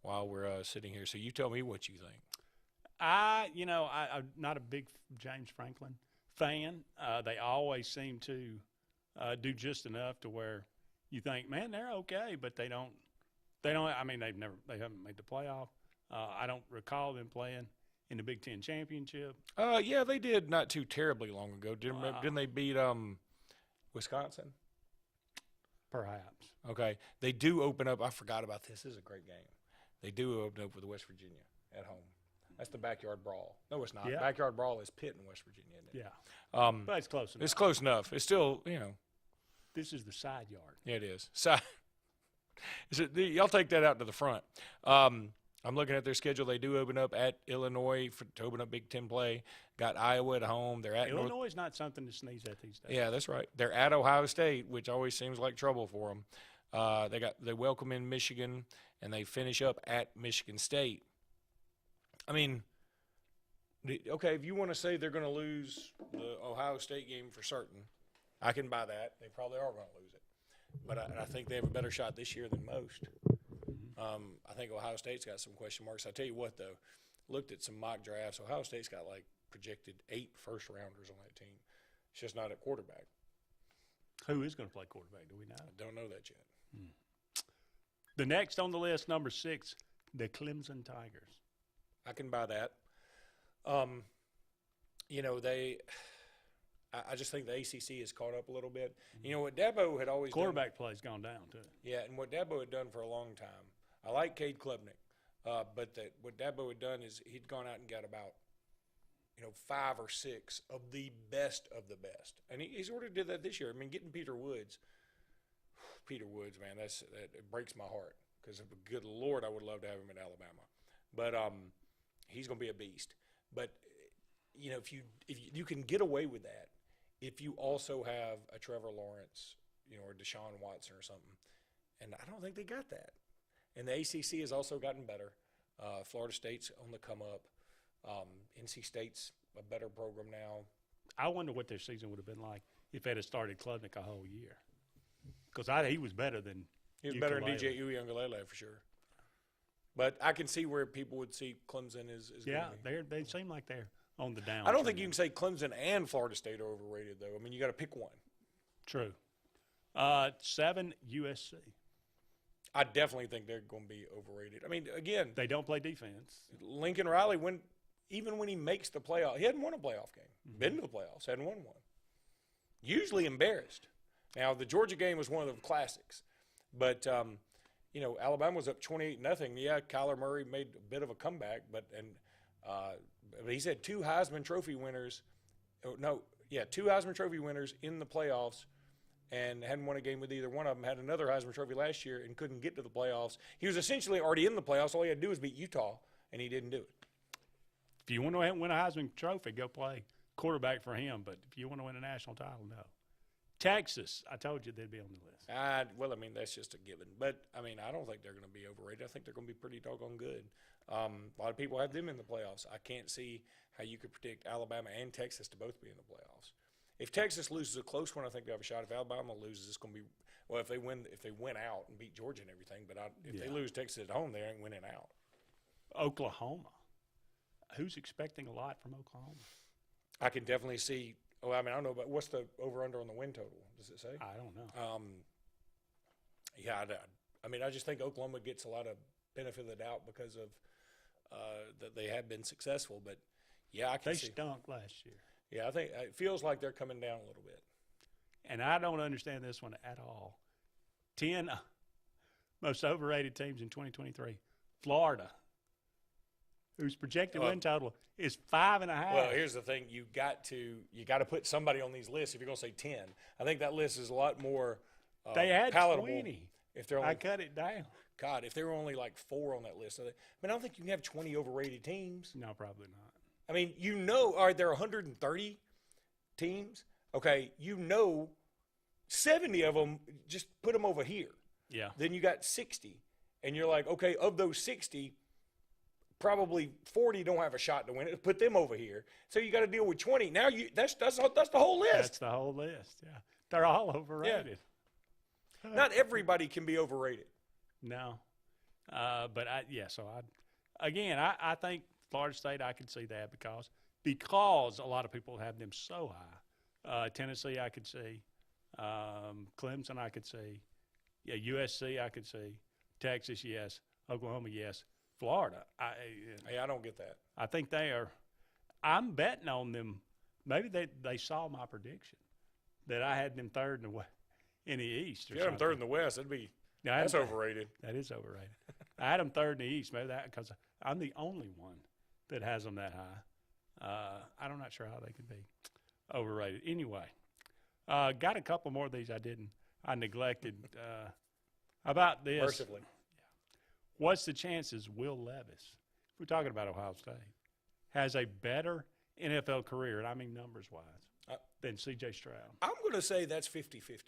while we're sitting here. So you tell me what you think. I'm not a big James Franklin fan. They always seem to do just enough to where you think, man, they're okay, but they don't. I mean, they haven't made the playoff. I don't recall them playing in the Big Ten championship. Yeah, they did not too terribly long ago. Didn't they beat Wisconsin? Perhaps. Okay, they do open up. I forgot about this. This is a great game. They do open up with West Virginia at home. That's the backyard brawl. No, it's not. Yeah. Backyard brawl is Pitt and West Virginia, isn't it? Yeah. But it's close enough. It's close enough. It's still, This is the side yard. Yeah, it is. Y'all take that out to the front. I'm looking at their schedule. They do open up at Illinois to open up Big Ten play. Got Iowa at home. They're at Illinois is not something to sneeze at these days. Yeah, that's right. They're at Ohio State, which always seems like trouble for them. They welcome in Michigan, and they finish up at Michigan State. I mean, okay, if you want to say they're going to lose the Ohio State game for certain, I can buy that. They probably are going to lose it. But I think they have a better shot this year than most. I think Ohio State's got some question marks. I tell you what, though, looked at some mock drafts. Ohio State's got like projected 8 first-rounders on that team. It's just not at quarterback. Who is going to play quarterback? Do we know? I don't know that yet. The next on the list, number 6, the Clemson Tigers. I can buy that. I just think the ACC has caught up a little bit. You know what Dabo had always quarterback play's gone down too. Yeah, and what Dabo had done for a long time. I like Cade Klubnik, but what Dabo had done is he'd gone out and got about 5 or 6 of the best, and he sort of did that this year. I mean, getting Peter Woods, man, that it breaks my heart because good Lord, I would love to have him in Alabama, but he's going to be a beast. But if you can get away with that. If you also have a Trevor Lawrence, or Deshaun Watson or something, and I don't think they got that. And the ACC has also gotten better. Florida State's on the come up. NC State's a better program now. I wonder what their season would have been like if they'd have started Klubnik a whole year. Because he was better than better than DJ Uiagalelei for sure. But I can see where people would see Clemson is they seem like they're on the down. I don't think you can say Clemson and Florida State are overrated, though. I mean, you got to pick one. True. 7, USC. I definitely think they're going to be overrated. I mean, again, they don't play defense. Lincoln Riley, even when he makes the playoff, he hadn't won a playoff game. Mm-hmm. Been to the playoffs, hadn't won one. Usually embarrassed. Now, the Georgia game was one of the classics, But you know, Alabama was up 28-0. Yeah, Kyler Murray made a bit of a comeback, but he's had two Heisman Trophy winners. Two Heisman Trophy winners in the playoffs, and hadn't won a game with either one of them. Had another Heisman Trophy last year and couldn't get to the playoffs. He was essentially already in the playoffs. All he had to do was beat Utah, and he didn't do it. If you want to win a Heisman Trophy, go play quarterback for him. But if you want to win a national title, no. Texas, I told you they'd be on the list. Well, I mean, that's just a given. But, I mean, I don't think they're going to be overrated. I think they're going to be pretty doggone good. A lot of people have them in the playoffs. I can't see how you could predict Alabama and Texas to both be in the playoffs. If Texas loses a close one, I think they have a shot. If Alabama loses, it's going to be – well, if they win out and beat Georgia and everything. But if they lose Texas at home, they ain't winning out. Oklahoma. Who's expecting a lot from Oklahoma? I can definitely see – oh, I mean, I don't know, but what's the over-under on the win total? Does it say? I don't know. I mean, I just think Oklahoma gets a lot of benefit of the doubt because of that they have been successful. But, yeah, I can see. They stunk last year. Yeah, I think it feels like they're coming down a little bit. And I don't understand this one at all. 10 most overrated teams in 2023. Florida, whose projected win total is 5.5. Well, here's the thing: you got to put somebody on these lists if you're going to say 10. I think that list is a lot more they had palatable 20. If they're only, I cut it down. God, if there were only like 4 on that list, I mean, I don't think you can have 20 overrated teams. No, probably not. I mean, all right, there are 130 teams. Okay, 70 of them, just put them over here. Yeah. Then you got 60, and you're like, okay, of those 60. Probably 40 don't have a shot to win it. Put them over here. So you got to deal with 20. Now that's the whole list. That's the whole list. Yeah, they're all overrated. Yeah. Not everybody can be overrated. No, but I think Florida State. I could see that because a lot of people have them so high. Tennessee, I could see. Clemson, I could see. Yeah, USC, I could see. Texas, yes. Oklahoma, yes. Florida, I don't get that. I think they are. I'm betting on them. Maybe they saw my prediction that I had them third in the East. If you had them third in the West, that's overrated. That is overrated. I had them third in the East. Maybe that because I'm the only one that has them that high. I'm not sure how they could be overrated. Anyway, got a couple more of these I neglected. About this. Mercifully. What's the chances Will Levis, if we're talking about Ohio State, has a better NFL career, and I mean numbers-wise, than C.J. Stroud? I'm going to say that's 50-50.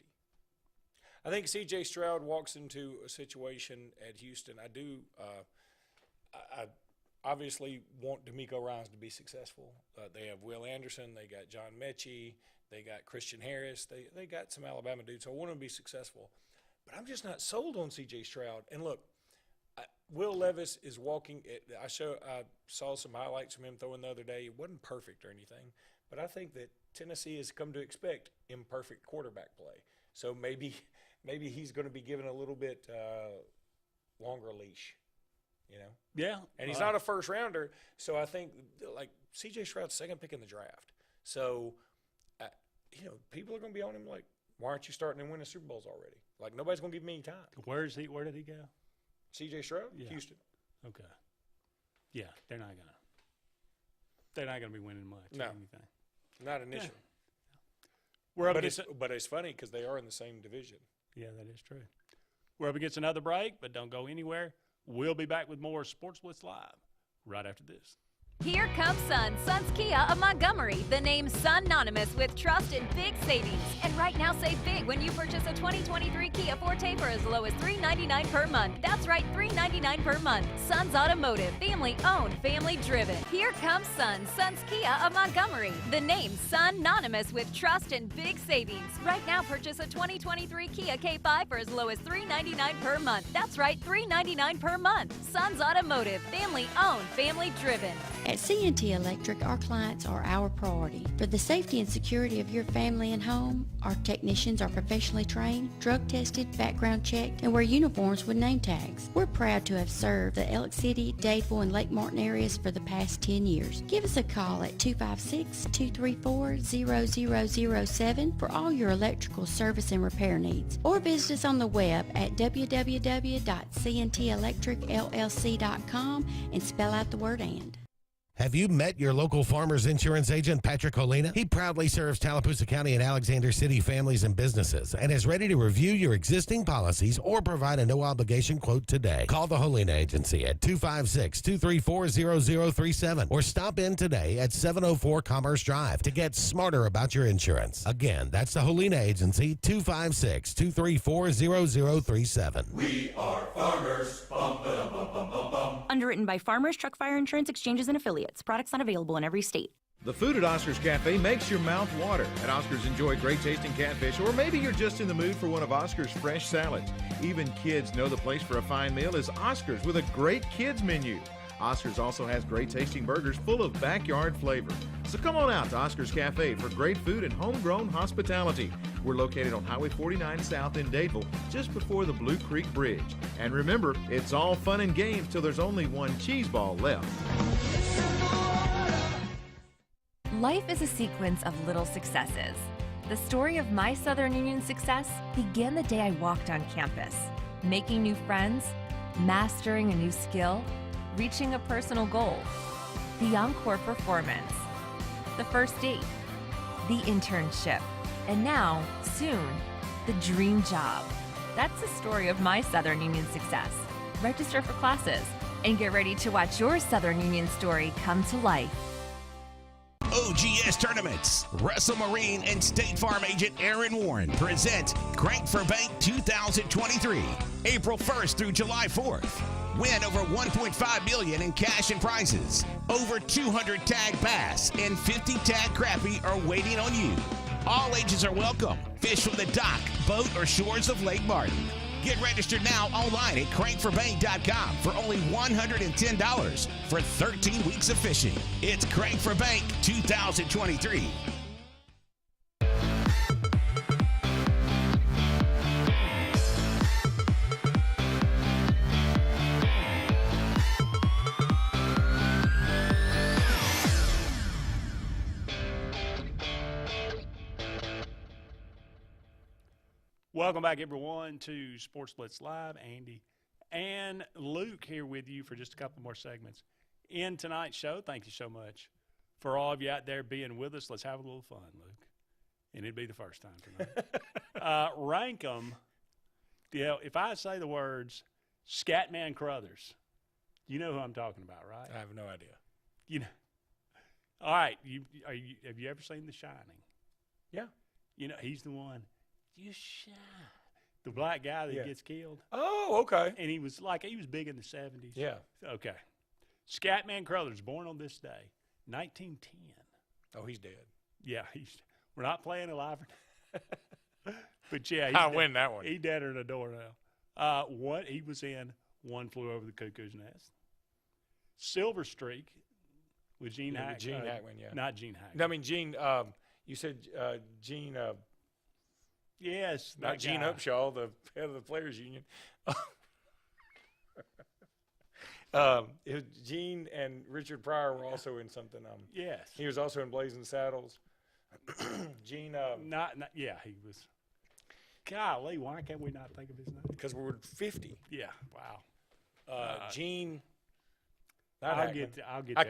I think C.J. Stroud walks into a situation at Houston. I obviously want D'Amico Ryans to be successful. They have Will Anderson. They got John Mechie. They got Christian Harris. They got some Alabama dudes, so I want them to be successful. But I'm just not sold on C.J. Stroud. And look, Will Levis is walking. I saw some highlights from him throwing the other day. It wasn't perfect or anything, but I think that Tennessee has come to expect imperfect quarterback play. So maybe he's going to be given a little bit longer leash, Yeah. And he's not a first rounder, so I think like C.J. Stroud's second pick in the draft. So, people are going to be on him like, why aren't you starting and winning Super Bowls already? Like nobody's going to give him any time. Where did he go? C.J. Stroud, yeah. Houston. Okay. Yeah, they're not gonna be winning much. No, or anything. Not initially. Yeah. But it's funny because they are in the same division. Yeah, that is true. We're up against another break, but don't go anywhere. We'll be back with more Sports Blitz Live right after this. Here comes Sun, Sun's Kia of Montgomery. The name synonymous with trust and big savings. And right now, save big when you purchase a 2023 Kia Forte for as low as $399 per month. That's right, $399 per month. Sun's Automotive, family owned, family driven. Here comes Sun, Sun's Kia of Montgomery. The name synonymous with trust and big savings. Right now, purchase a 2023 Kia K5 for as low as $399 per month. That's right, $399 per month. Sun's Automotive, family owned, family driven. At CNT Electric, our clients are our priority. For the safety and security of your family and home, our technicians are professionally trained, drug tested, background checked, and wear uniforms with name tags. We're proud to have served the Elk City, Dadeville, and Lake Martin areas for the past 10 years. Give us a call at 256-234-0007 for all your electrical service and repair needs, or visit us on the web at www.cntelectricllc.com and spell out the word "and." Have you met your local Farmers Insurance agent, Patrick Holina? He proudly serves Tallapoosa County and Alexander City families and businesses and is ready to review your existing policies or provide a no-obligation quote today. Call the Holina Agency at 256-234-0037 or stop in today at 704 Commerce Drive to get smarter about your insurance. Again, that's the Holina Agency, 256-234-0037. We are farmers. Bum, ba-dum, bum, bum, bum, bum. Underwritten by Farmers Truck Fire Insurance Exchanges and Affiliates. Products not available in every state. The food at Oscar's Cafe makes your mouth water. At Oscar's, enjoy great tasting catfish, or maybe you're just in the mood for one of Oscar's fresh salads. Even kids know the place for a fine meal is Oscar's with a great kids menu. Oscar's also has great tasting burgers full of backyard flavor. So come on out to Oscar's Cafe for great food and homegrown hospitality. We're located on Highway 49 South in Dadeville, just before the Blue Creek Bridge. And remember, it's all fun and games till there's only one cheese ball left. Life is a sequence of little successes. The story of my Southern Union success began the day I walked on campus, making new friends, mastering a new skill, reaching a personal goal, the encore performance, the first date, the internship, and now, soon, the dream job. That's the story of my Southern Union success. Register for classes and get ready to watch your Southern Union story come to life. OGS Tournaments. Russell Marine and State Farm agent Aaron Warren present Crank for Bank 2023, April 1st through July 4th. Win over $1.5 million in cash and prizes. Over 200 tag bass and 50 tag crappie are waiting on you. All ages are welcome. Fish from the dock, boat, or shores of Lake Martin. Get registered now online at crankforbank.com for only $110 for 13 weeks of fishing. It's Crank for Bank 2023. Welcome back, everyone, to Sports Blitz Live. Andy and Luke here with you for just a couple more segments in tonight's show. Thank you so much for all of you out there being with us. Let's have a little fun, Luke. And it'd be the first time tonight. Rank them. You know, if I say the words Scatman Crothers, you know who I'm talking about, right? I have no idea. You know. All right. Have you ever seen The Shining? Yeah. You know, he's the one. You shine. The black guy that gets killed. Oh, okay. And he was big in the 70s. Yeah. Okay. Scatman Crothers, born on this day, 1910. Oh, he's dead. Yeah, we're not playing alive. But yeah, I win that one. He's deader than a doornail. He was in One Flew Over the Cuckoo's Nest. Silver Streak with Gene Hackman. Gene Hackman, yeah. Not Gene Hackman. No, I mean, Gene, you said Gene. Yes. Not Gene Upshaw, the head of the Players Union. Gene and Richard Pryor were also in something. Yes. He was also in Blazing Saddles. Gene. Yeah, he was. Golly, why can't we not think of his name? Because we're 50. Yeah. Wow. Gene. I'll get there. I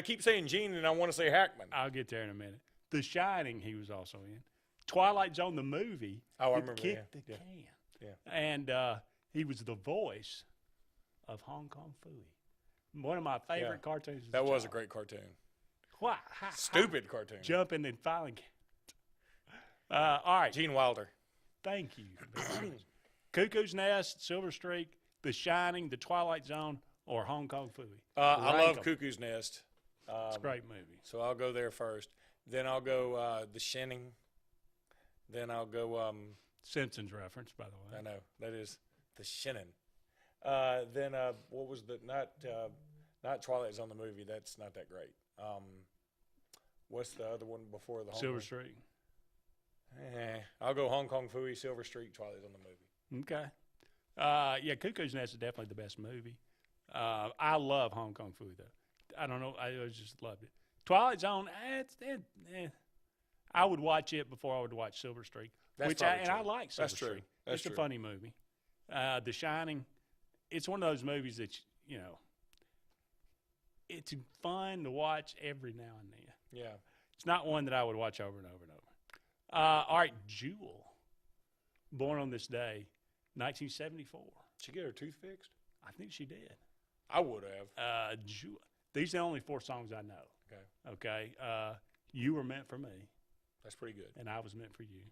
keep saying Gene, and I want to say Hackman. I'll get there in a minute. The Shining, he was also in. Twilight Zone, the movie. Oh, I remember. Kicked the can. Yeah. And he was the voice of Hong Kong Phooey. One of my favorite cartoons. That was a great cartoon. What? Stupid cartoon. Jumping and filing. All right. Gene Wilder. Thank you. Cuckoo's Nest, Silver Streak, The Shining, The Twilight Zone, or Hong Kong Phooey. I love Cuckoo's Nest. It's a great movie. So I'll go there first. Then I'll go The Shining. Then I'll go Simpsons reference, by the way. I know that is The Shining. Then what was the not Not Twilight Zone the movie. That's not that great. What's the other one before the Silver Streak. I'll go Hong Kong Phooey, Silver Streak, Twilight Zone the movie. Okay. Yeah, Cuckoo's Nest is definitely the best movie. I love Hong Kong Phooey, though. I don't know. I just loved it. Twilight Zone, I would watch it before I would watch Silver Streak. That's I like Silver That's true. Streak. That's It's true. a funny movie. The Shining, it's one of those movies that, you know, it's fun to watch every now and then. Yeah. It's not one that I would watch over and over and over. All right, Jewel, born on this day, 1974. Did she get her tooth fixed? I think she did. I would have. Jewel. These are the only 4 songs I know. Okay. You Were Meant for Me. That's pretty good. And I Was Meant for You.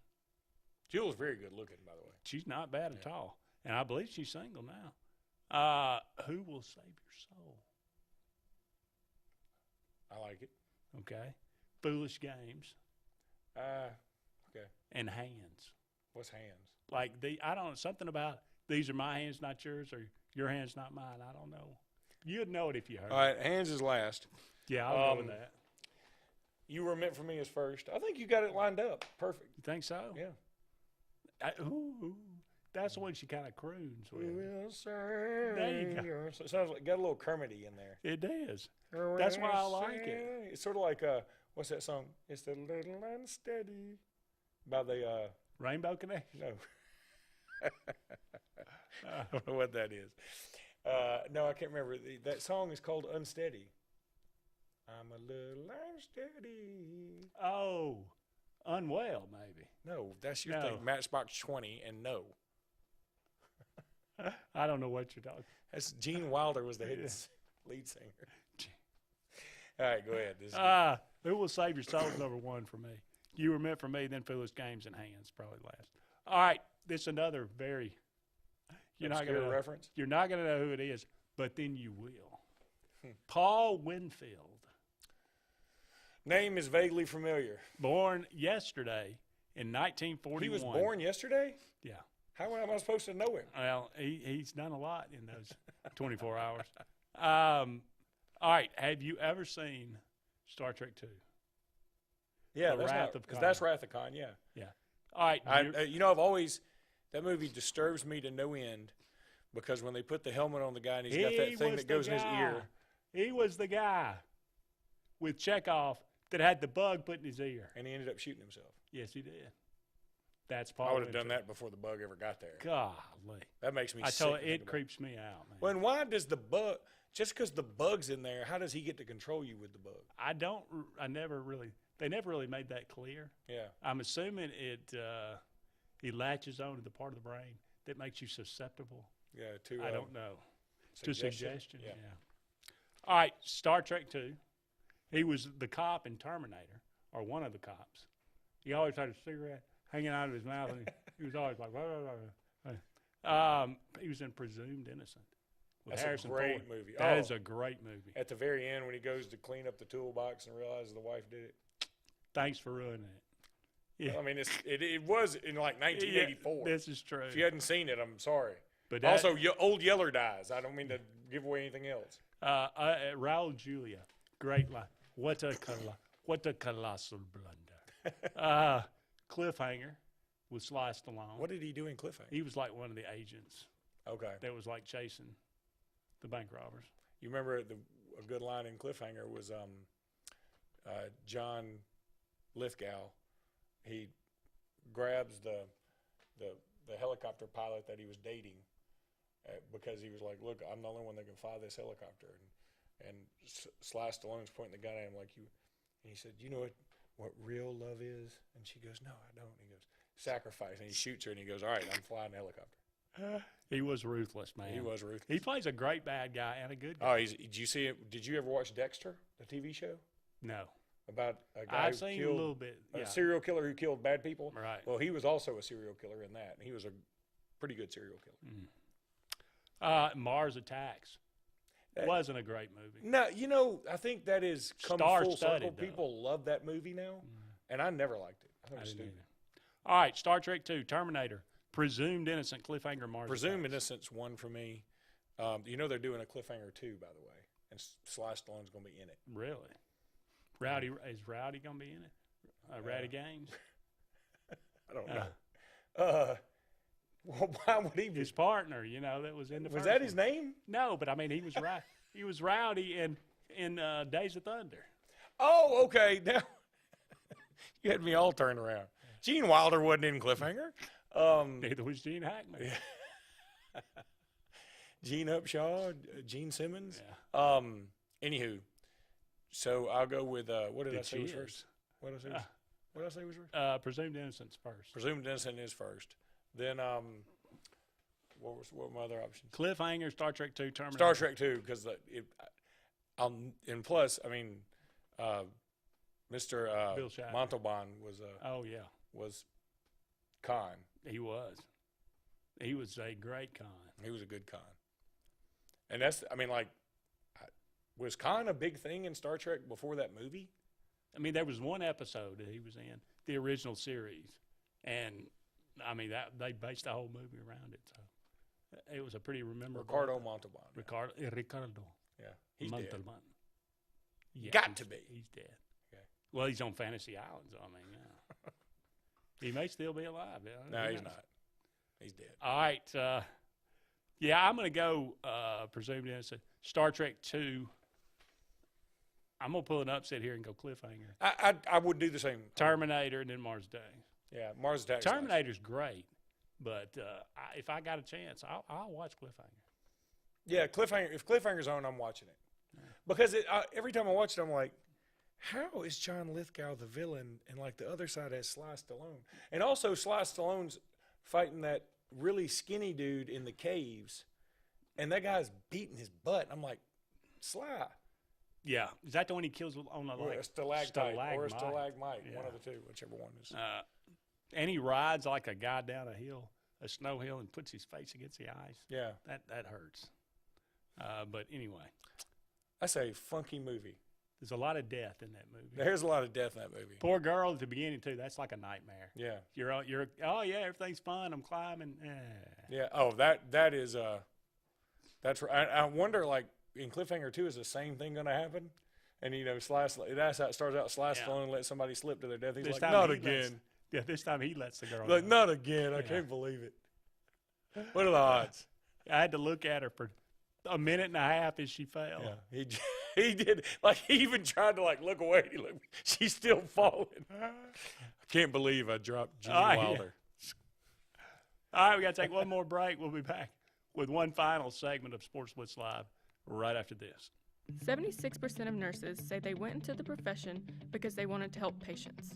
Jewel's very good looking, by the way. She's not bad at all. And I believe she's single now. Who Will Save Your Soul? I like it. Okay. Foolish Games. Okay. And Hands. What's Hands? Like, I don't know, something about these are my hands, not yours, or your hands, not mine. I don't know. You'd know it if you heard All right, Hands is last. Yeah, I'll go with that. You Were Meant for Me is first. I think you got it lined up. Perfect. You think so? Yeah. Ooh, that's the one she kind of croons with. Will say There you go. It sounds like got a little Kermity in there. It is. That's why I like it. It's sort of like what's that song? It's the little unsteady by the Rainbow Connection. No. I don't know what that is. No, I can't remember. That song is called Unsteady. I'm a little unsteady. Oh, Unwell, maybe. No, that's your thing. Matchbox 20 and No. I don't know what you're talking. That's Gene Wilder was the lead singer. All right, go ahead. This is Who Will Save Your Soul is number 1 for me. You Were Meant for Me, then Foolish Games and Hands, probably last. All right, this is another very obscure reference. You're not going to know who it is, but then you will. Paul Winfield. Name is vaguely familiar. Born yesterday in 1941. He was born yesterday? Yeah. How am I supposed to know him? Well, he's done a lot in those 24 hours. All right, have you ever seen Star Trek II? Yeah, that's Wrath of Khan, yeah. Yeah. All right. I've always, that movie disturbs me to no end because when they put the helmet on the guy and he's got that thing that goes in his ear. He was the guy with Chekhov that had the bug put in his ear. And he ended up shooting himself. Yes, he did. That's Paul. I would have done that before the bug ever got there. Golly. That makes me sick. I tell you, it creeps me out, man. Well, and why does the bug, just because the bug's in there, how does he get to control you with the bug? They never really made that clear. Yeah. I'm assuming he latches on to the part of the brain that makes you susceptible. Yeah, I don't know. To suggestion, yeah. All right, Star Trek II. He was the cop in Terminator, or one of the cops. He always had a cigarette hanging out of his mouth, and he was always like, blah, blah, blah. He was in Presumed Innocent with Harrison Ford. That's a great movie. That is a great movie. At the very end, when he goes to clean up the toolbox and realizes the wife did it. Thanks for ruining it. Yeah. I mean, it was in like 1984. Yeah, this is true. If you hadn't seen it, I'm sorry. But also, Old Yeller dies. I don't mean to give away anything else. Raul Julia, great line. What a colossal blunder. Cliffhanger with Sly Stallone. What did he do in Cliffhanger? He was like one of the agents. Okay. That was like chasing the bank robbers. You remember a good line in Cliffhanger was John Lithgow. He grabs the helicopter pilot that he was dating because he was like, "Look, I'm the only one that can fly this helicopter." And Sly Stallone's pointing the gun at him like you. And he said, "You know what real love is?" And she goes, "No, I don't." And he goes, "Sacrifice." And he shoots her and he goes, "All right, I'm flying the helicopter." He was ruthless, man. He was ruthless. He plays a great bad guy and a good guy. Oh, did you see it? Did you ever watch Dexter, the TV show? No. About a guy I've who seen killed a little bit. Yeah. A serial killer who killed bad people. Right. Well, he was also a serial killer in that, and he was a pretty good serial killer. Mars Attacks. Wasn't a great movie. No, I think that is come full circle. Though. People love that movie now, and I never liked it. I thought it was stupid. All right, Star Trek II, Terminator, Presumed Innocent, Cliffhanger, Mars Presumed Attacks. Innocent's one for me. They're doing a Cliffhanger 2, by the way, and Sly Stallone's going to be in it. Really? Is Rowdy going to be in it? Rowdy Gaines? I don't know. Well, why would he be? His partner, you know, that was in the Was first that one. his name? No, but I mean, he was right. He was Rowdy in Days of Thunder. Oh, okay. Now you had me all turned around. Gene Wilder wasn't in Cliffhanger. Neither was Gene Hackman. Yeah. Gene Upshaw, Gene Simmons. Yeah. Anywho, so I'll go with what did I say was first? What did I say was first? Presumed Innocence first. Presumed Innocent is first. Then what were my other options? Cliffhanger, Star Trek II, Terminator. Star Trek II, because and plus, I mean, Mr. Bill Shiver. Montalban was was Khan. He was. He was a great Khan. He was a good Khan. And that's, I mean, like, was Khan a big thing in Star Trek before that movie? I mean, there was one episode that he was in, the original series, and I mean that they based the whole movie around it. So it was a pretty memorable. Ricardo Montalban. Ricardo. Yeah, he's Montalban. Dead. Yeah, Got to be. He's dead. Okay. Well, he's on Fantasy Island, so I mean, yeah. He may still be alive. Yeah. No, he's not. He's dead. All right. Yeah, I'm going to go Presumed Innocent. Star Trek II. I'm going to pull an upset here and go Cliffhanger. I would do the same. Terminator and then Mars Attacks. Yeah, Mars Attacks. Terminator's great, but if I got a chance, I'll watch Cliffhanger. Yeah, Cliffhanger. If Cliffhanger's on, I'm watching it. Because every time I watch it, I'm like, how is John Lithgow the villain and like the other side has Sly Stallone? And also Sly Stallone's fighting that really skinny dude in the caves, and that guy's beating his butt. I'm like, Sly. Yeah. Is that the one he kills on the Or a stalagmite. Or a stalagmite. Yeah. One of the two, whichever one is. And he rides like a guy down a hill, a snow hill, and puts his face against the ice. Yeah. That hurts. But anyway. That's a funky movie. There's a lot of death in that movie. There's a lot of death in that movie. Poor girl at the beginning too. That's like a nightmare. Yeah. You're oh yeah, everything's fun. I'm climbing. Yeah. Oh, that is that's right. I wonder, like, in Cliffhanger 2, is the same thing going to happen? And you know, that's how it starts out. Sly Stallone let somebody slip to their death. He's like, not again. This time he lets the girl. Like, not again. I can't believe it. What are the odds? I had to look at her for a minute and a half as she fell. Yeah, he did. Like, he even tried to like look away. She's still falling. I can't believe I dropped Gene Wilder. Yeah. All right, we got to take one more break. We'll be back with one final segment of Sports Blitz Live right after this. 76% of nurses say they went into the profession because they wanted to help patients.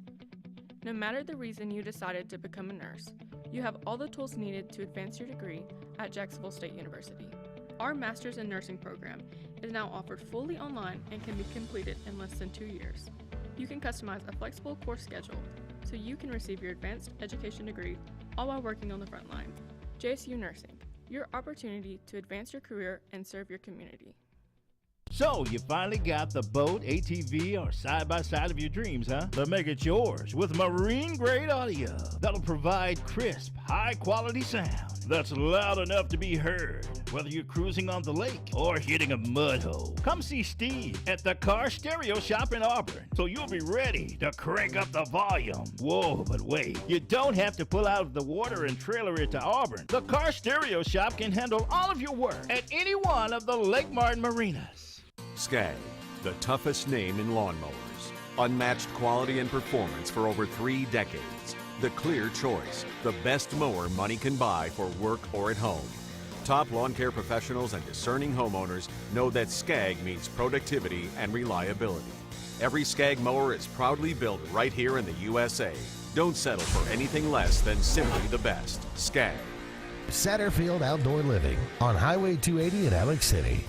No matter the reason you decided to become a nurse, you have all the tools needed to advance your degree at Jacksonville State University. Our Master's in Nursing program is now offered fully online and can be completed in less than 2 years. You can customize a flexible course schedule so you can receive your advanced education degree all while working on the front line. JSU Nursing, your opportunity to advance your career and serve your community. So, you finally got the boat, ATV, or side-by-side of your dreams, huh? But make it yours with marine-grade audio that'll provide crisp, high-quality sound that's loud enough to be heard, whether you're cruising on the lake or hitting a mud hole. Come see Steve at the Car Stereo Shop in Auburn, so you'll be ready to crank up the volume. Whoa, but wait, you don't have to pull out of the water and trailer it to Auburn. The Car Stereo Shop can handle all of your work at any one of the Lake Martin marinas. Skag, the toughest name in lawnmowers. Unmatched quality and performance for over 3 decades. The clear choice, the best mower money can buy for work or at home. Top lawn care professionals and discerning homeowners know that Skag means productivity and reliability. Every Skag mower is proudly built right here in the USA. Don't settle for anything less than simply the best. Skag. Satterfield Outdoor Living on Highway 280 in Alex City.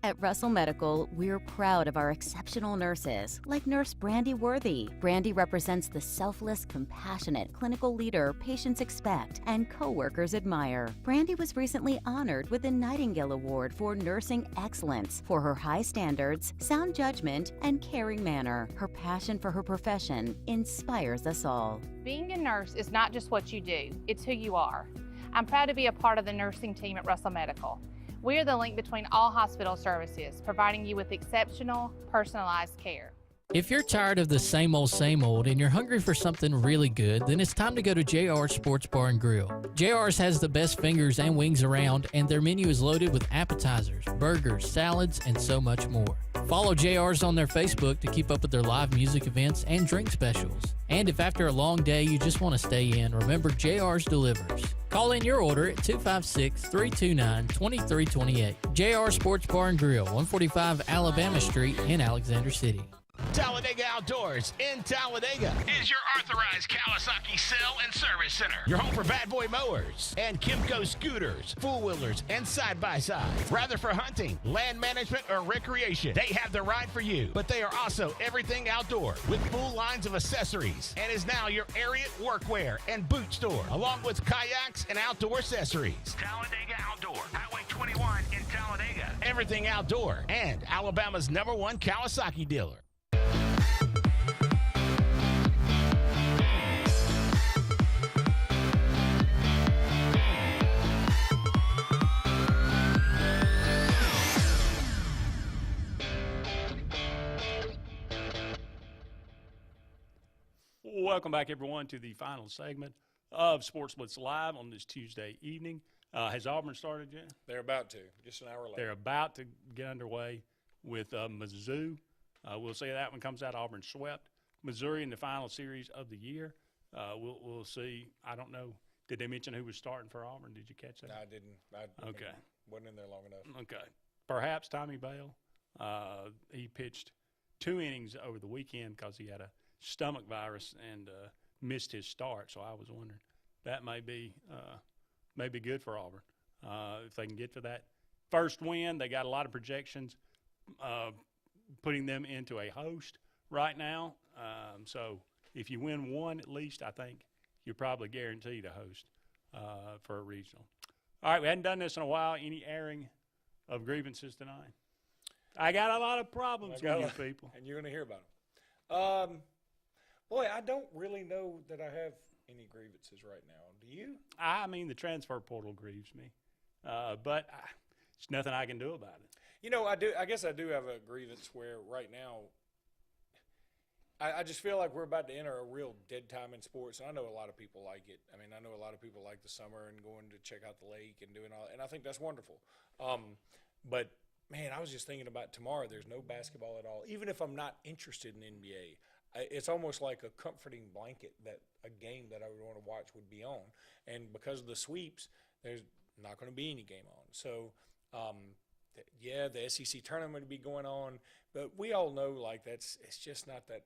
At Russell Medical, we're proud of our exceptional nurses, like Nurse Brandy Worthy. Brandy represents the selfless, compassionate clinical leader patients expect and coworkers admire. Brandy was recently honored with the Nightingale Award for Nursing Excellence for her high standards, sound judgment, and caring manner. Her passion for her profession inspires us all. Being a nurse is not just what you do, it's who you are. I'm proud to be a part of the nursing team at Russell Medical. We are the link between all hospital services, providing you with exceptional, personalized care. If you're tired of the same old and you're hungry for something really good, then it's time to go to JR's Sports Bar and Grill. JR's has the best fingers and wings around, and their menu is loaded with appetizers, burgers, salads, and so much more. Follow JR's on their Facebook to keep up with their live music events and drink specials. And if after a long day you just want to stay in, remember JR's delivers. Call in your order at 256-329-2328. JR Sports Bar and Grill, 145 Alabama Street in Alexander City. Talladega Outdoors in Talladega is your authorized Kawasaki sale and service center. Your home for bad boy mowers and Kimco scooters, four-wheelers, and side-by-sides. Rather for hunting, land management, or recreation, they have the ride for you. But they are also everything outdoor with full lines of accessories and is now your Ariat workwear and boot store, along with kayaks and outdoor accessories. Talladega Outdoor, Highway 21 in Talladega. Everything outdoor and Alabama's #1 Kawasaki dealer. Welcome back, everyone, to the final segment of Sports Blitz Live on this Tuesday evening. Has Auburn started yet? They're about to, just an hour later. They're about to get underway with Mizzou. We'll see how that one comes out. Auburn swept Missouri in the final series of the year. We'll see. I don't know. Did they mention who was starting for Auburn? Did you catch that? No, I didn't. Okay. Wasn't in there long enough. Okay. Perhaps Tommy Bell. He pitched 2 innings over the weekend because he had a stomach virus and missed his start. So I was wondering that may be good for Auburn if they can get to that first win. They got a lot of projections putting them into a host right now. So if you win one at least, I think you're probably guaranteed a host for a regional. All right, we hadn't done this in a while. Any airing of grievances tonight? I got a lot of problems with you people. And you're going to hear about them. Boy, I don't really know that I have any grievances right now. Do you? I mean, the transfer portal grieves me, but it's nothing I can do about it. You know, I do. I guess I do have a grievance where right now I just feel like we're about to enter a real dead time in sports. And I know a lot of people like it. I mean, I know a lot of people like the summer and going to check out the lake and doing all, and I think that's wonderful. But man, I was just thinking about tomorrow. There's no basketball at all. Even if I'm not interested in NBA, it's almost like a comforting blanket that a game that I would want to watch would be on. And because of the sweeps, there's not going to be any game on. So, yeah, the SEC tournament would be going on, but we all know like it's just not that.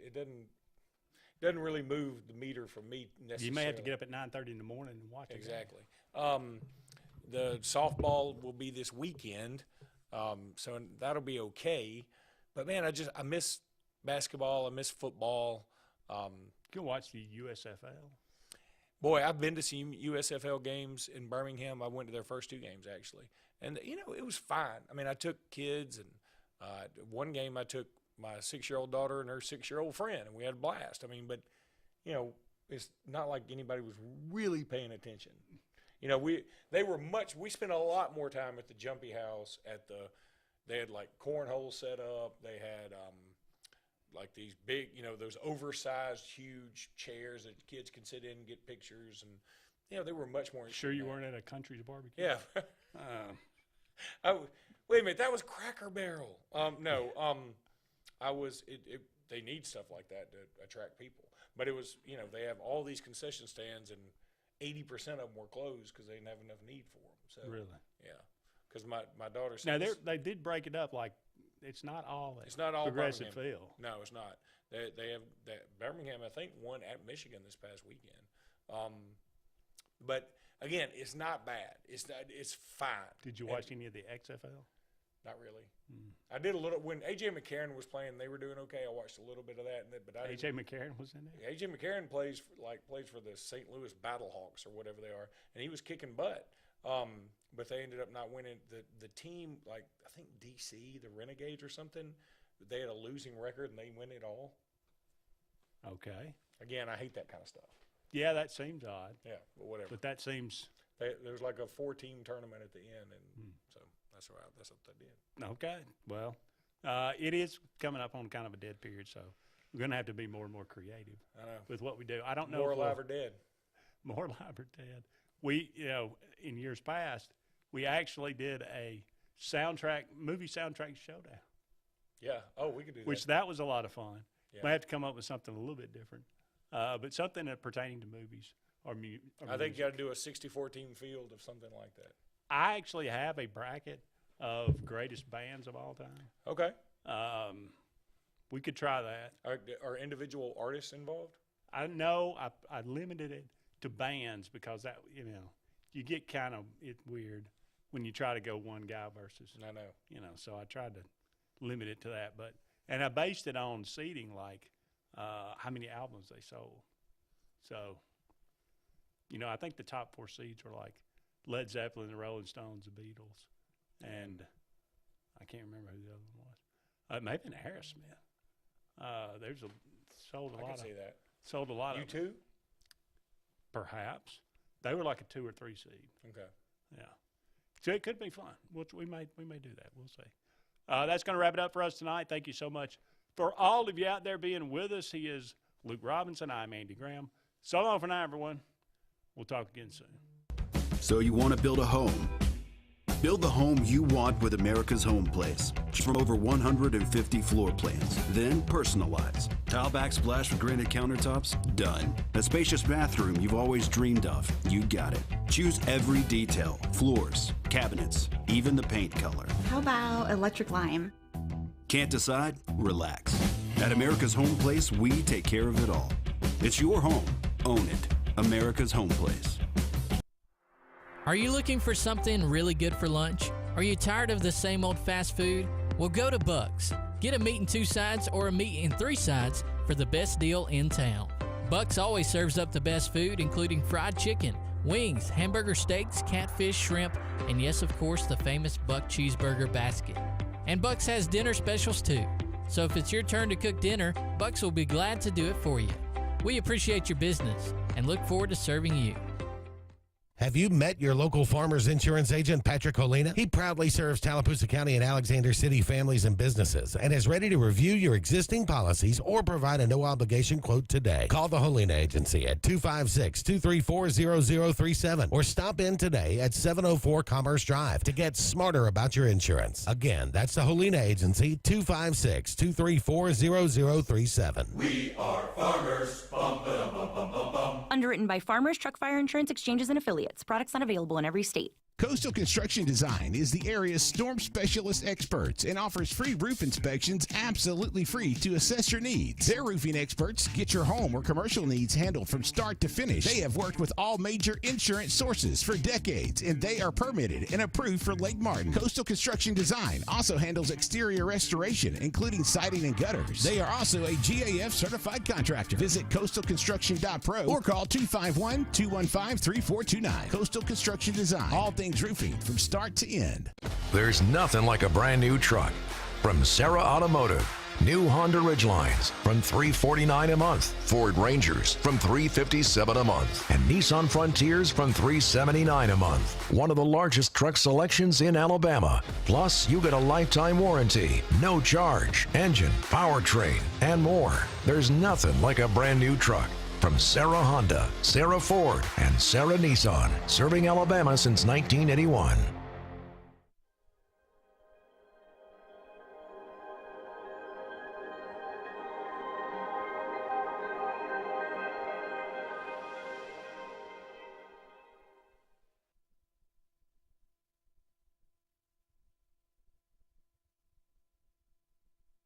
It doesn't really move the meter for me necessarily. You may have to get up at 9:30 in the morning and watch it. Exactly. The softball will be this weekend, so that'll be okay. But man, I miss basketball. I miss football. You can watch the USFL. Boy, I've been to some USFL games in Birmingham. I went to their first 2 games actually, and you know it was fine. I mean, I took kids, and one game I took my 6-year-old daughter and her 6-year-old friend, and we had a blast. I mean, but you know, it's not like anybody was really paying attention. You know, we spent a lot more time at the Jumpy House. They had like cornhole set up. They had like these big, you know, those oversized, huge chairs that kids could sit in and get pictures, and you know, they were much more. Sure, you weren't at a country's barbecue. Yeah. Wait a minute, that was Cracker Barrel. I was. They need stuff like that to attract people, but it was, you know, they have all these concession stands and 80% of them were closed because they didn't have enough need for them. So really, yeah. Because my daughter said they did break it up like it's not all Progressive Field. No, it's not. They have that Birmingham. I think won at Michigan this past weekend. But again, it's not bad. It's fine. Did you watch any of the XFL? Not really. I did a little when A.J. McCarron was playing. They were doing okay. I watched a little bit of that, but A.J. McCarron was in there. A.J. McCarron plays for the St. Louis Battlehawks or whatever they are, and he was kicking butt. But they ended up not winning. The team, like I think DC, the Renegades or something, they had a losing record and they win it all. Okay. Again, I hate that kind of stuff. Yeah, that seems odd. Yeah, but whatever. But that seems There's like a 4-team tournament at the end, and so that's what they did. Okay. Well, it is coming up on kind of a dead period, so we're going to have to be more and more creative with what we do. I don't know. More alive or dead. More alive or dead. We, in years past, we actually did a movie soundtrack showdown. Yeah. Oh, we could do that. Which that was a lot of fun. Yeah. Might have to come up with something a little bit different, but something pertaining to movies or music. I think you got to do a 64-team field of something like that. I actually have a bracket of greatest bands of all time. Okay. We could try that. Are individual artists involved? I know I limited it to bands because that, you get kind of weird when you try to go one guy versus. I know. So I tried to limit it to that, and I based it on seeding, like how many albums they sold. So, I think the top 4 seeds were like Led Zeppelin, the Rolling Stones, the Beatles, and I can't remember who the other one was. Maybe an Aerosmith. Sold a lot. I can see that. Sold a lot of. U2? Perhaps. They were like a 2 or 3 seed. Okay. Yeah. So it could be fun. We may do that. We'll see. That's going to wrap it up for us tonight. Thank you so much for all of you out there being with us. He is Luke Robinson. I'm Andy Graham. So long for now, everyone. We'll talk again soon. So you want to build a home? Build the home you want with America's Home Place. From over 150 floor plans. Then personalize. Tile backsplash with granite countertops? Done. A spacious bathroom you've always dreamed of? You got it. Choose every detail. Floors, cabinets, even the paint color. How about electric lime? Can't decide? Relax. At America's Home Place, we take care of it all. It's your home. Own it. America's Home Place. Are you looking for something really good for lunch? Are you tired of the same old fast food? Well, go to Buck's. Get a meat in 2 sides or a meat in 3 sides for the best deal in town. Buck's always serves up the best food, including fried chicken, wings, hamburger steaks, catfish, shrimp, and yes, of course, the famous Buck cheeseburger basket. And Buck's has dinner specials too. So if it's your turn to cook dinner, Buck's will be glad to do it for you. We appreciate your business and look forward to serving you. Have you met your local Farmers Insurance agent, Patrick Holina? He proudly serves Tallapoosa County and Alexander City families and businesses and is ready to review your existing policies or provide a no-obligation quote today. Call the Holina Agency at 256-234-0037 or stop in today at 704 Commerce Drive to get smarter about your insurance. Again, that's the Holina Agency, 256-234-0037. We are farmers. Bum, ba-dum, bum, bum, bum, bum. Underwritten by Farmers Truck Fire Insurance Exchanges and Affiliates. Products not available in every state. Coastal Construction Design is the area's storm specialist experts and offers free roof inspections absolutely free to assess your needs. Their roofing experts get your home or commercial needs handled from start to finish. They have worked with all major insurance sources for decades, and they are permitted and approved for Lake Martin. Coastal Construction Design also handles exterior restoration, including siding and gutters. They are also a GAF certified contractor. Visit coastalconstruction.pro or call 251-215-3429. Coastal Construction Design. All things roofing from start to end. There's nothing like a brand new truck. From Sarah Automotive, new Honda Ridgelines from $349 a month, Ford Rangers from $357 a month, and Nissan Frontiers from $379 a month. One of the largest truck selections in Alabama. Plus, you get a lifetime warranty, no charge, engine, powertrain, and more. There's nothing like a brand new truck. From Sarah Honda, Sarah Ford, and Sarah Nissan, serving Alabama since 1981.